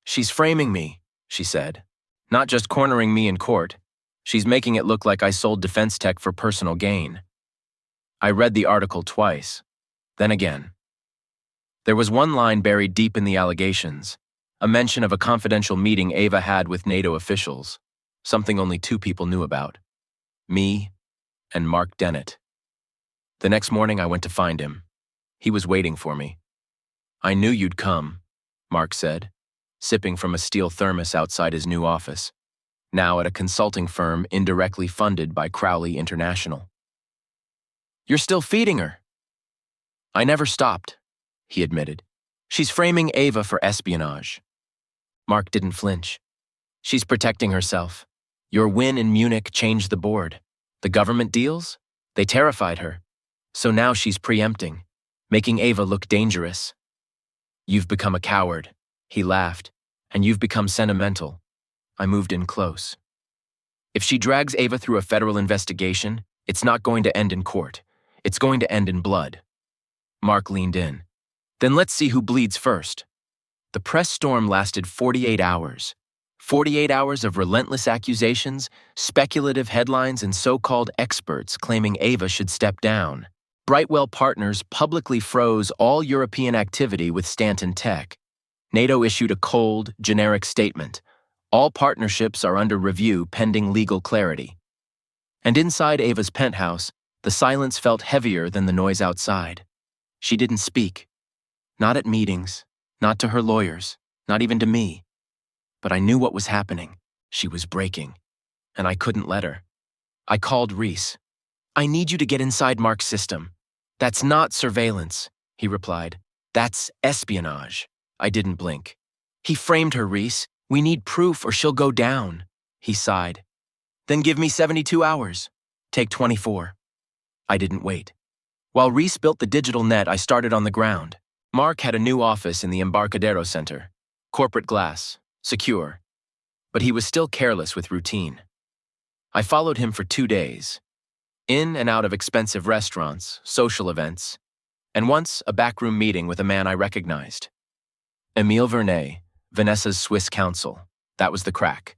She's framing me, she said. Not just cornering me in court. She's making it look like I sold defense tech for personal gain. I read the article twice, then again. There was one line buried deep in the allegations, a mention of a confidential meeting Ava had with NATO officials, something only 2 people knew about. Me and Mark Dennett. The next morning I went to find him. He was waiting for me. I knew you'd come, Mark said, sipping from a steel thermos outside his new office, now at a consulting firm indirectly funded by Crowley International. You're still feeding her. I never stopped, he admitted. She's framing Ava for espionage. Mark didn't flinch. She's protecting herself. Your win in Munich changed the board. The government deals? They terrified her. So now she's preempting, making Ava look dangerous. You've become a coward, he laughed, and you've become sentimental. I moved in close. If she drags Ava through a federal investigation, it's not going to end in court. It's going to end in blood. Mark leaned in. Then let's see who bleeds first. The press storm lasted 48 hours. 48 hours of relentless accusations, speculative headlines, and so-called experts claiming Ava should step down. Brightwell Partners publicly froze all European activity with Stanton Tech. NATO issued a cold, generic statement. All partnerships are under review pending legal clarity. And inside Ava's penthouse, the silence felt heavier than the noise outside. She didn't speak. Not at meetings, not to her lawyers, not even to me. But I knew what was happening. She was breaking. And I couldn't let her. I called Reese. I need you to get inside Mark's system. That's not surveillance, he replied. That's espionage. I didn't blink. He framed her, Reese. We need proof or she'll go down, he sighed. Then give me 72 hours. Take 24. I didn't wait. While Reese built the digital net, I started on the ground. Mark had a new office in the Embarcadero Center. Corporate glass, secure. But he was still careless with routine. I followed him for 2 days. In and out of expensive restaurants, social events, and once a backroom meeting with a man I recognized. Emile Vernet, Vanessa's Swiss counsel. That was the crack.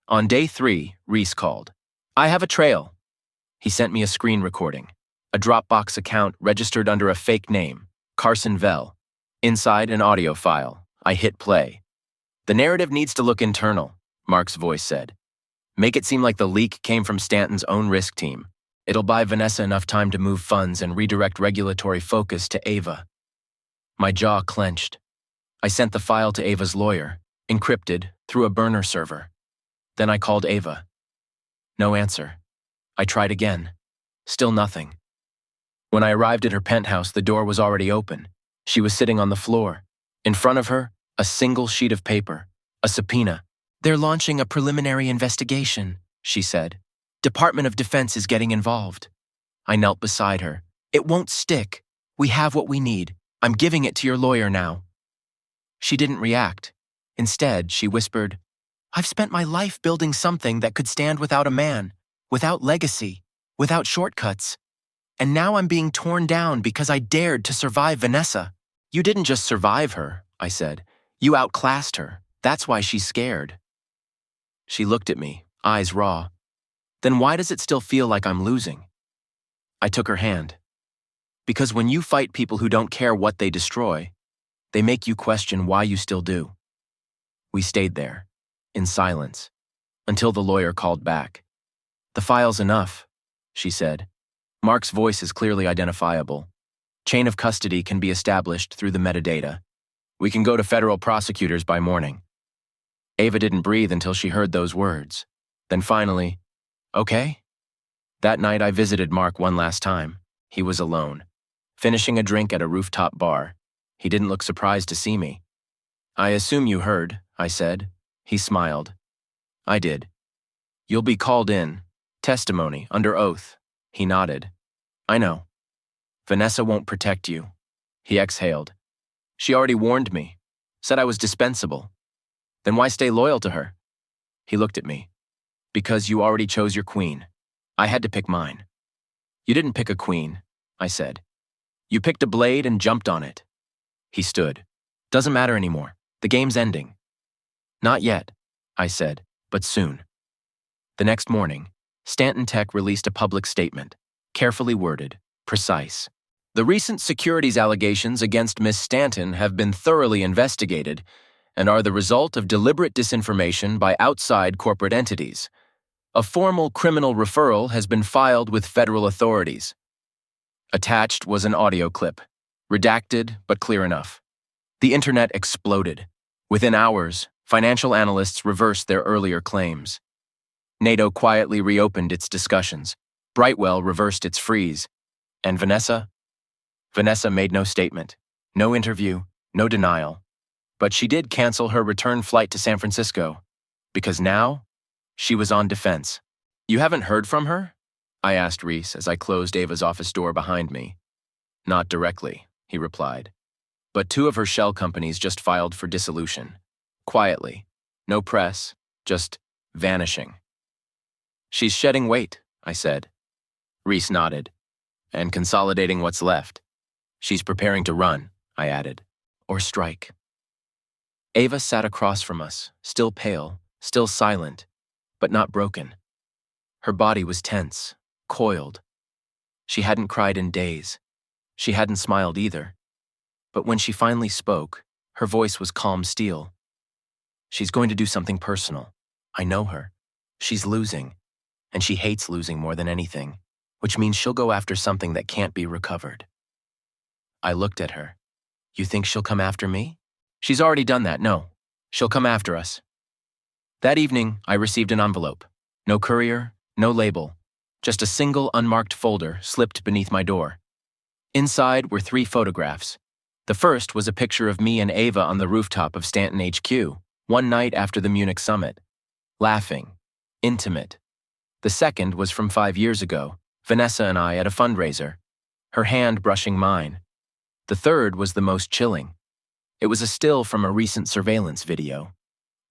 On day 3, Reese called. I have a trail. He sent me a screen recording, a Dropbox account registered under a fake name, Carson Vell. Inside an audio file, I hit play. The narrative needs to look internal, Mark's voice said. Make it seem like the leak came from Stanton's own risk team. It'll buy Vanessa enough time to move funds and redirect regulatory focus to Ava. My jaw clenched. I sent the file to Ava's lawyer, encrypted, through a burner server. Then I called Ava. No answer. I tried again. Still nothing. When I arrived at her penthouse, the door was already open. She was sitting on the floor. In front of her, a single sheet of paper, a subpoena. They're launching a preliminary investigation, she said. Department of Defense is getting involved. I knelt beside her. It won't stick. We have what we need. I'm giving it to your lawyer now. She didn't react. Instead, she whispered, I've spent my life building something that could stand without a man, without legacy, without shortcuts. And now I'm being torn down because I dared to survive Vanessa. You didn't just survive her, I said. You outclassed her. That's why she's scared. She looked at me, eyes raw. Then why does it still feel like I'm losing? I took her hand. Because when you fight people who don't care what they destroy, they make you question why you still do. We stayed there, in silence, until the lawyer called back. "The file's enough," she said. "Mark's voice is clearly identifiable. Chain of custody can be established through the metadata. We can go to federal prosecutors by morning." Ava didn't breathe until she heard those words. Then finally, "Okay." That night I visited Mark one last time. He was alone, finishing a drink at a rooftop bar. He didn't look surprised to see me. "I assume you heard," I said. He smiled. "I did." "You'll be called in. Testimony, under oath." He nodded. "I know. Vanessa won't protect you." He exhaled. "She already warned me. Said I was dispensable. Then why stay loyal to her?" He looked at me. "Because you already chose your queen. I had to pick mine." "You didn't pick a queen," I said. "You picked a blade and jumped on it." He stood. "Doesn't matter anymore. The game's ending." "Not yet," I said, "but soon." The next morning, Stanton Tech released a public statement, carefully worded, precise. "The recent securities allegations against Miss Stanton have been thoroughly investigated and are the result of deliberate disinformation by outside corporate entities. A formal criminal referral has been filed with federal authorities." Attached was an audio clip, redacted but clear enough. The internet exploded. Within hours, financial analysts reversed their earlier claims. NATO quietly reopened its discussions. Brightwell reversed its freeze. And Vanessa? Vanessa made no statement, no interview, no denial. But she did cancel her return flight to San Francisco, because now she was on defense. "You haven't heard from her?" I asked Reese as I closed Ava's office door behind me. "Not directly," he replied. "But 2 of her shell companies just filed for dissolution. Quietly. No press, just vanishing." "She's shedding weight," I said. Reese nodded. "And consolidating what's left. She's preparing to run," I added. "Or strike." Ava sat across from us, still pale, still silent, but not broken. Her body was tense, coiled. She hadn't cried in days. She hadn't smiled either. But when she finally spoke, her voice was calm steel. "She's going to do something personal. I know her. She's losing, and she hates losing more than anything, which means she'll go after something that can't be recovered." I looked at her. "You think she'll come after me?" "She's already done that, no. She'll come after us." That evening, I received an envelope. No courier, no label. Just a single unmarked folder slipped beneath my door. Inside were 3 photographs. The first was a picture of me and Ava on the rooftop of Stanton HQ, one night after the Munich summit. Laughing. Intimate. The second was from 5 years ago, Vanessa and I at a fundraiser, her hand brushing mine. The third was the most chilling. It was a still from a recent surveillance video.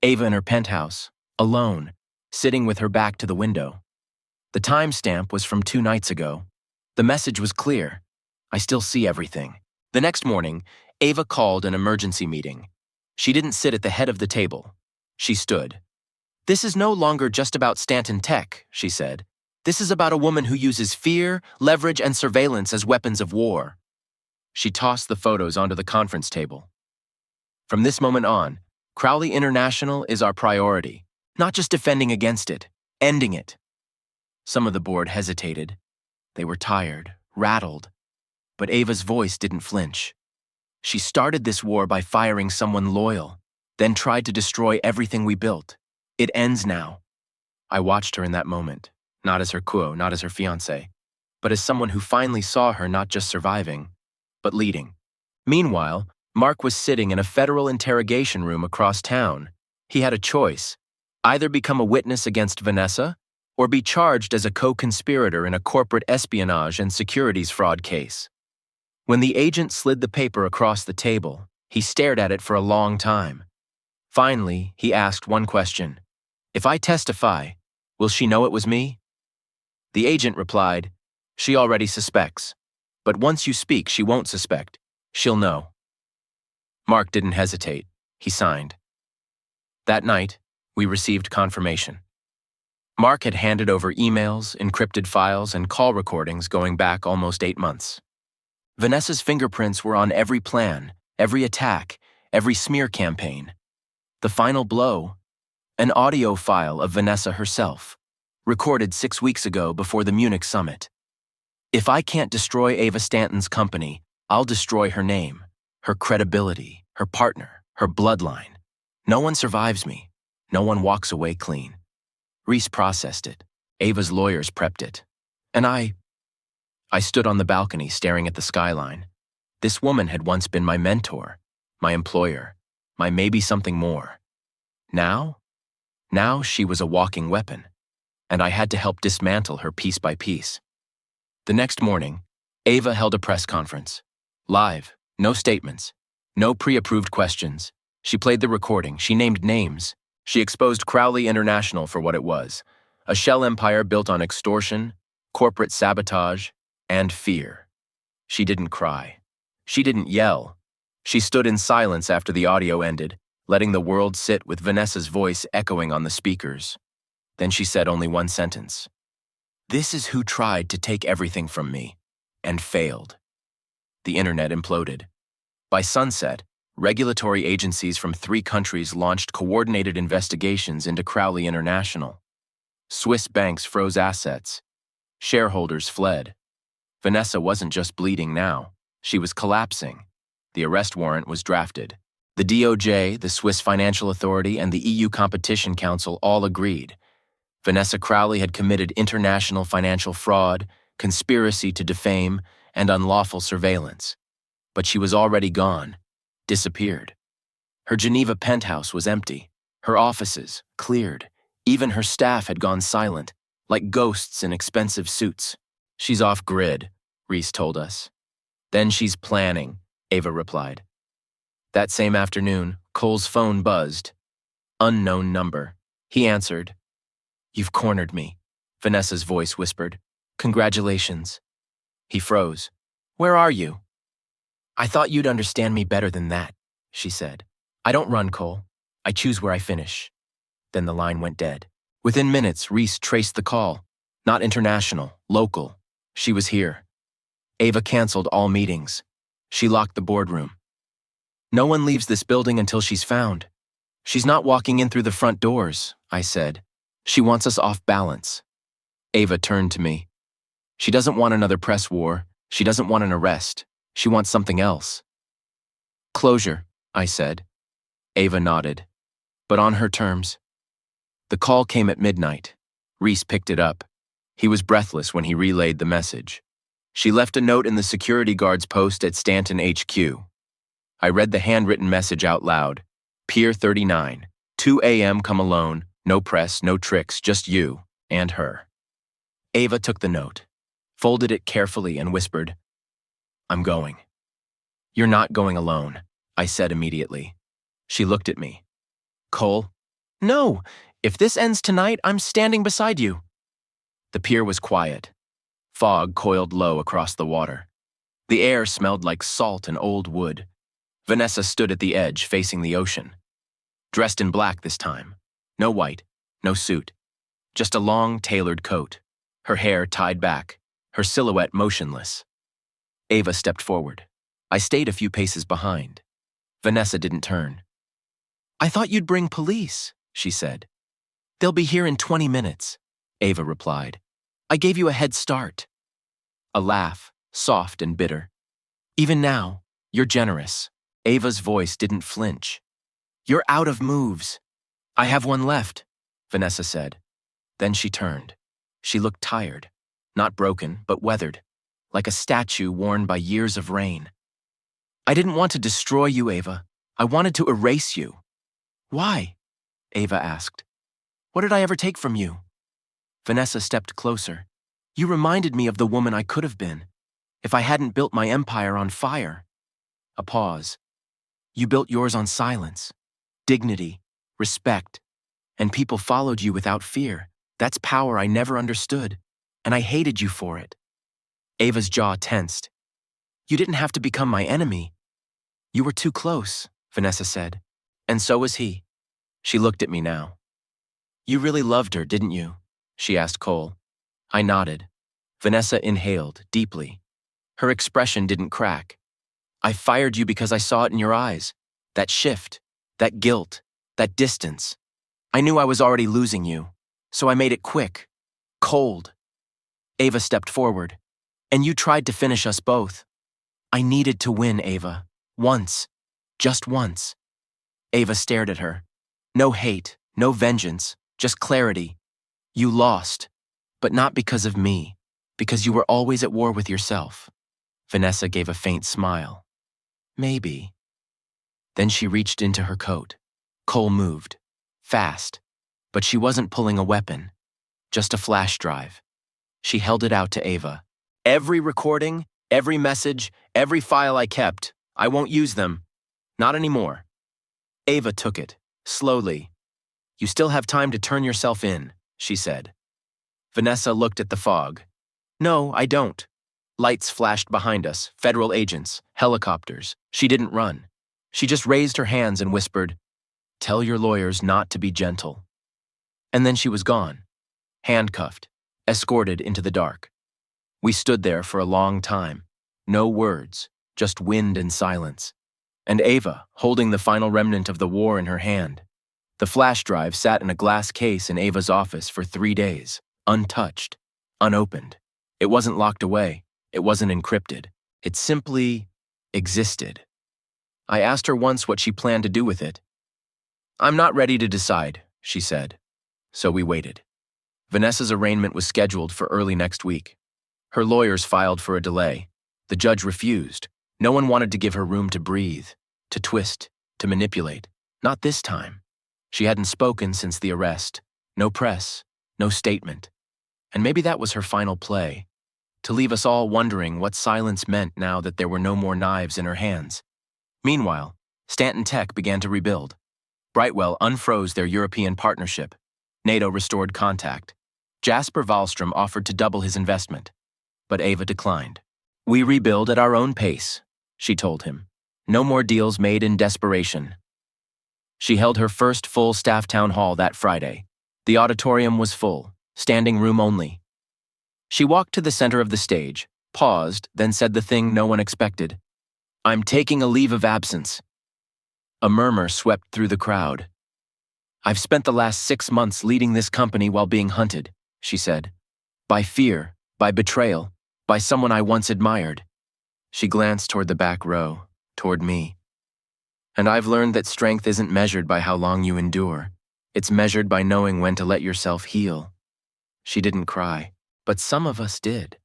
Ava in her penthouse, alone, sitting with her back to the window. The timestamp was from 2 nights ago. The message was clear. I still see everything. The next morning, Ava called an emergency meeting. She didn't sit at the head of the table. She stood. "This is no longer just about Stanton Tech," she said. "This is about a woman who uses fear, leverage, and surveillance as weapons of war." She tossed the photos onto the conference table. "From this moment on, Crowley International is our priority, not just defending against it, ending it." Some of the board hesitated. They were tired, rattled. But Ava's voice didn't flinch. "She started this war by firing someone loyal, then tried to destroy everything we built. It ends now." I watched her in that moment, not as her quo, not as her fiancé, but as someone who finally saw her not just surviving, but leading. Meanwhile, Mark was sitting in a federal interrogation room across town. He had a choice: either become a witness against Vanessa or be charged as a co-conspirator in a corporate espionage and securities fraud case. When the agent slid the paper across the table, he stared at it for a long time. Finally, he asked one question: "If I testify, will she know it was me?" The agent replied, "She already suspects. But once you speak, she won't suspect. She'll know." Mark didn't hesitate. He signed. That night, we received confirmation. Mark had handed over emails, encrypted files, and call recordings going back almost 8 months. Vanessa's fingerprints were on every plan, every attack, every smear campaign. The final blow? An audio file of Vanessa herself, recorded 6 weeks ago before the Munich summit. If I can't destroy Ava Stanton's company, I'll destroy her name, her credibility, her partner, her bloodline. No one survives me. No one walks away clean. Reese processed it. Ava's lawyers prepped it. And I stood on the balcony staring at the skyline. This woman had once been my mentor, my employer, my maybe something more. Now she was a walking weapon, and I had to help dismantle her piece by piece. The next morning, Ava held a press conference. Live, no statements, no pre-approved questions. She played the recording, she named names. She exposed Crowley International for what it was, a shell empire built on extortion, corporate sabotage, and fear. She didn't cry. She didn't yell. She stood in silence after the audio ended, letting the world sit with Vanessa's voice echoing on the speakers. Then she said only one sentence. This is who tried to take everything from me, and failed. The internet imploded. By sunset, regulatory agencies from 3 countries launched coordinated investigations into Crowley International. Swiss banks froze assets. Shareholders fled. Vanessa wasn't just bleeding now. She was collapsing. The arrest warrant was drafted. The DOJ, the Swiss Financial Authority, and the EU Competition Council all agreed. Vanessa Crowley had committed international financial fraud, conspiracy to defame, and unlawful surveillance. But she was already gone, disappeared. Her Geneva penthouse was empty. Her offices, cleared. Even her staff had gone silent, like ghosts in expensive suits. She's off grid, Reese told us. Then she's planning, Ava replied. That same afternoon, Cole's phone buzzed. Unknown number. He answered. You've cornered me, Vanessa's voice whispered. Congratulations. He froze. Where are you? I thought you'd understand me better than that, she said. I don't run, Cole. I choose where I finish. Then the line went dead. Within minutes, Reese traced the call. Not international, local. She was here. Ava canceled all meetings. She locked the boardroom. No one leaves this building until she's found. She's not walking in through the front doors, I said. She wants us off balance. Ava turned to me. She doesn't want another press war. She doesn't want an arrest. She wants something else. Closure, I said. Ava nodded. But on her terms. The call came at midnight. Reese picked it up. He was breathless when he relayed the message. She left a note in the security guard's post at Stanton HQ. I read the handwritten message out loud. Pier 39, 2 a.m. come alone, no press, no tricks, just you and her. Ava took the note, folded it carefully and whispered, I'm going. You're not going alone, I said immediately. She looked at me. Cole? No, if this ends tonight, I'm standing beside you. The pier was quiet. Fog coiled low across the water. The air smelled like salt and old wood. Vanessa stood at the edge, facing the ocean. Dressed in black this time. No white, no suit. Just a long, tailored coat. Her hair tied back, her silhouette motionless. Ava stepped forward. I stayed a few paces behind. Vanessa didn't turn. I thought you'd bring police, she said. They'll be here in 20 minutes, Ava replied. I gave you a head start. A laugh, soft and bitter. Even now, you're generous. Ava's voice didn't flinch. You're out of moves. I have one left, Vanessa said. Then she turned. She looked tired, not broken, but weathered, like a statue worn by years of rain. I didn't want to destroy you, Ava. I wanted to erase you. Why? Ava asked. What did I ever take from you? Vanessa stepped closer. You reminded me of the woman I could have been, if I hadn't built my empire on fire. A pause. You built yours on silence, dignity, respect, and people followed you without fear. That's power I never understood, and I hated you for it. Ava's jaw tensed. You didn't have to become my enemy. You were too close, Vanessa said, and so was he. She looked at me now. You really loved her, didn't you? She asked Cole. I nodded. Vanessa inhaled deeply. Her expression didn't crack. I fired you because I saw it in your eyes. That shift, that guilt, that distance. I knew I was already losing you, so I made it quick, cold. Ava stepped forward. And you tried to finish us both. I needed to win, Ava. Once. Just once. Ava stared at her. No hate, no vengeance, just clarity. You lost, but not because of me, because you were always at war with yourself. Vanessa gave a faint smile. Maybe. Then she reached into her coat. Cole moved. Fast. But she wasn't pulling a weapon. Just a flash drive. She held it out to Ava. Every recording, every message, every file I kept, I won't use them. Not anymore. Ava took it, slowly. You still have time to turn yourself in, she said. Vanessa looked at the fog. No, I don't. Lights flashed behind us, federal agents, helicopters. She didn't run. She just raised her hands and whispered, Tell your lawyers not to be gentle. And then she was gone, handcuffed, escorted into the dark. We stood there for a long time. No words, just wind and silence. And Ava, holding the final remnant of the war in her hand. The flash drive sat in a glass case in Ava's office for 3 days, untouched, unopened. It wasn't locked away. It wasn't encrypted. It simply existed. I asked her once what she planned to do with it. I'm not ready to decide, she said. So we waited. Vanessa's arraignment was scheduled for early next week. Her lawyers filed for a delay. The judge refused. No one wanted to give her room to breathe, to twist, to manipulate. Not this time. She hadn't spoken since the arrest. No press, no statement. And maybe that was her final play, to leave us all wondering what silence meant now that there were no more knives in her hands. Meanwhile, Stanton Tech began to rebuild. Brightwell unfroze their European partnership. NATO restored contact. Jasper Wallstrom offered to double his investment. But Ava declined. We rebuild at our own pace, she told him. No more deals made in desperation. She held her first full staff town hall that Friday. The auditorium was full, standing room only. She walked to the center of the stage, paused, then said the thing no one expected. I'm taking a leave of absence. A murmur swept through the crowd. I've spent the last 6 months leading this company while being hunted, she said. By fear, by betrayal, by someone I once admired. She glanced toward the back row, toward me. And I've learned that strength isn't measured by how long you endure. It's measured by knowing when to let yourself heal. She didn't cry, but some of us did.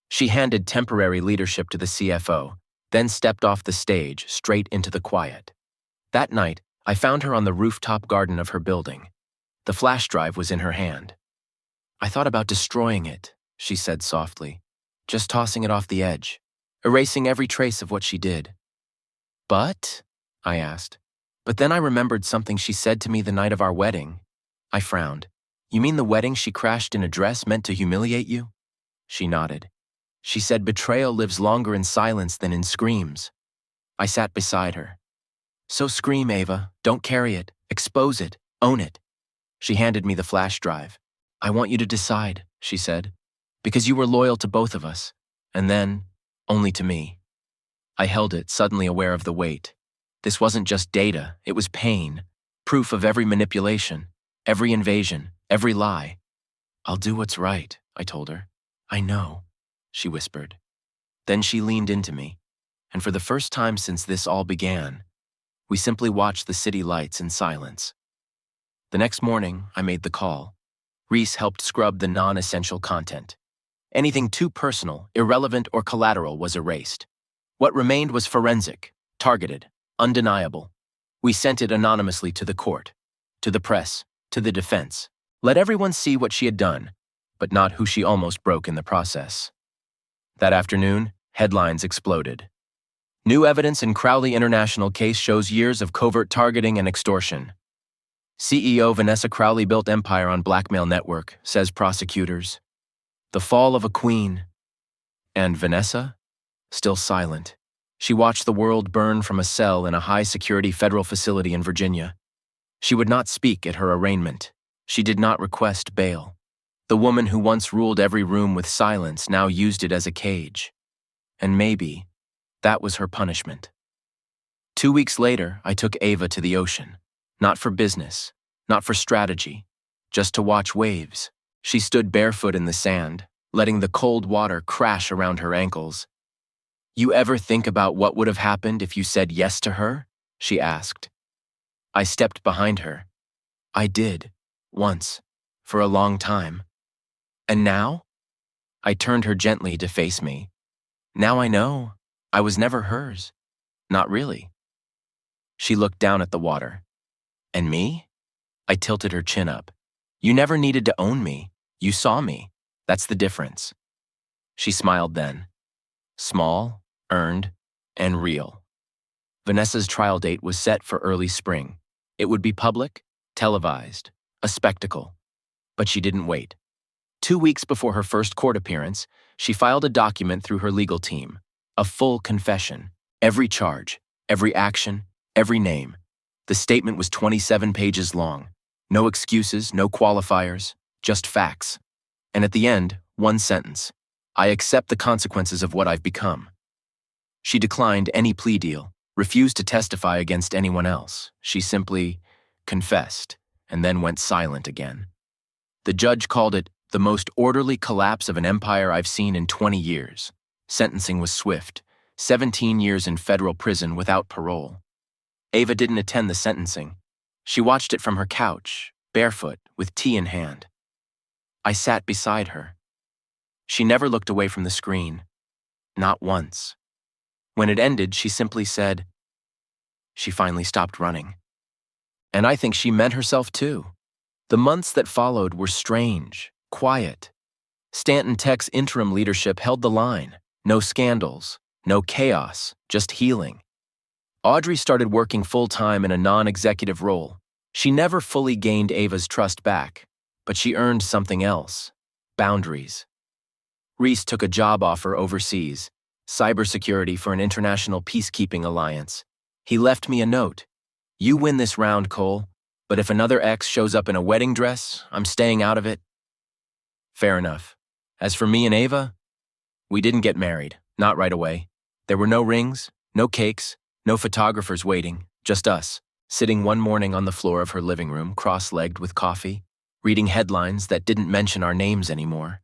She handed temporary leadership to the CFO, then stepped off the stage straight into the quiet. That night, I found her on the rooftop garden of her building. The flash drive was in her hand. I thought about destroying it, she said softly, just tossing it off the edge, erasing every trace of what she did. But, I asked, but then I remembered something she said to me the night of our wedding. I frowned. You mean the wedding she crashed in a dress meant to humiliate you? She nodded. She said betrayal lives longer in silence than in screams. I sat beside her. So scream, Ava. Don't carry it. Expose it. Own it. She handed me the flash drive. I want you to decide, she said, because you were loyal to both of us, and then, only to me. I held it, suddenly aware of the weight. This wasn't just data, it was pain, proof of every manipulation, every invasion, every lie. I'll do what's right, I told her. I know, she whispered. Then she leaned into me, and for the first time since this all began, we simply watched the city lights in silence. The next morning, I made the call. Reese helped scrub the non-essential content. Anything too personal, irrelevant, or collateral was erased. What remained was forensic, targeted, undeniable. We sent it anonymously to the court, to the press, to the defense. Let everyone see what she had done, but not who she almost broke in the process. That afternoon, headlines exploded. New evidence in Crowley International case shows years of covert targeting and extortion. CEO Vanessa Crowley built empire on blackmail network, says prosecutors. The fall of a queen. And Vanessa? Still silent. She watched the world burn from a cell in a high-security federal facility in Virginia. She would not speak at her arraignment. She did not request bail. The woman who once ruled every room with silence now used it as a cage. And maybe that was her punishment. 2 weeks later, I took Ava to the ocean. Not for business, not for strategy, just to watch waves. She stood barefoot in the sand, letting the cold water crash around her ankles. "You ever think about what would have happened if you said yes to her?" she asked. I stepped behind her. I did, once, for a long time. And now? I turned her gently to face me. Now I know. I was never hers. Not really. She looked down at the water. And me? I tilted her chin up. You never needed to own me. You saw me. That's the difference. She smiled then. Small, earned, and real. Vanessa's trial date was set for early spring. It would be public, televised, a spectacle. But she didn't wait. 2 weeks before her first court appearance, she filed a document through her legal team. A full confession. Every charge, every action, every name. The statement was 27 pages long. No excuses, no qualifiers, just facts. And at the end, one sentence. I accept the consequences of what I've become. She declined any plea deal, refused to testify against anyone else. She simply confessed, and then went silent again. The judge called it the most orderly collapse of an empire I've seen in 20 years. Sentencing was swift, 17 years in federal prison without parole. Ava didn't attend the sentencing. She watched it from her couch, barefoot, with tea in hand. I sat beside her. She never looked away from the screen. Not once. When it ended, she simply said, she finally stopped running. And I think she meant herself too. The months that followed were strange, quiet. Stanton Tech's interim leadership held the line. No scandals, no chaos, just healing. Audrey started working full-time in a non-executive role. She never fully gained Ava's trust back, but she earned something else: boundaries. Reese took a job offer overseas, cybersecurity for an international peacekeeping alliance. He left me a note. You win this round, Cole, but if another ex shows up in a wedding dress, I'm staying out of it. Fair enough. As for me and Ava, we didn't get married, not right away. There were no rings, no cakes, no photographers waiting, just us, sitting one morning on the floor of her living room, cross-legged with coffee, reading headlines that didn't mention our names anymore.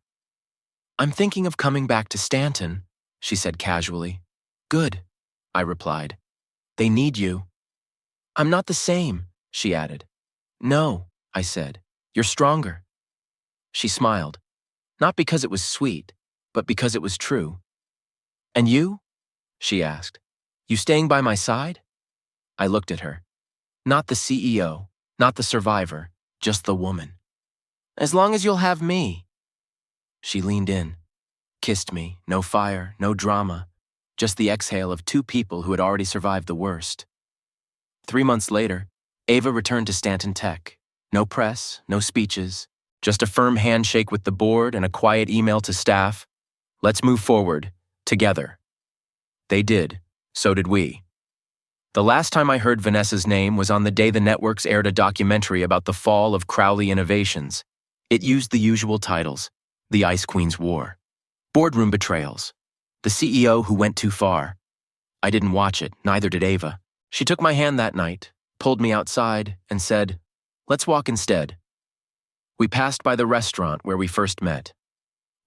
I'm thinking of coming back to Stanton, she said casually. Good, I replied. They need you. I'm not the same, she added. No, I said. You're stronger. She smiled, not because it was sweet, but because it was true. And you? She asked. You staying by my side? I looked at her. Not the CEO, not the survivor, just the woman. As long as you'll have me. She leaned in, kissed me, no fire, no drama, just the exhale of two people who had already survived the worst. 3 months later, Ava returned to Stanton Tech. No press, no speeches, just a firm handshake with the board and a quiet email to staff. Let's move forward, together. They did. So did we. The last time I heard Vanessa's name was on the day the networks aired a documentary about the fall of Crowley Innovations. It used the usual titles: The Ice Queen's War, Boardroom Betrayals, The CEO Who Went Too Far. I didn't watch it, neither did Ava. She took my hand that night, pulled me outside, and said, let's walk instead. We passed by the restaurant where we first met,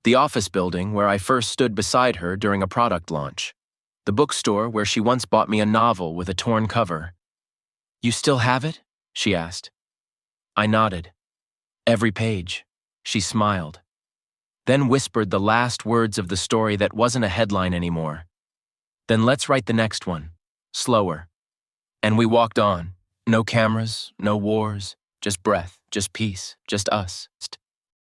the office building where I first stood beside her during a product launch, the bookstore where she once bought me a novel with a torn cover. You still have it? She asked. I nodded. Every page. She smiled. Then whispered the last words of the story that wasn't a headline anymore. Then let's write the next one. Slower. And we walked on. No cameras, no wars, just breath, just peace, just us.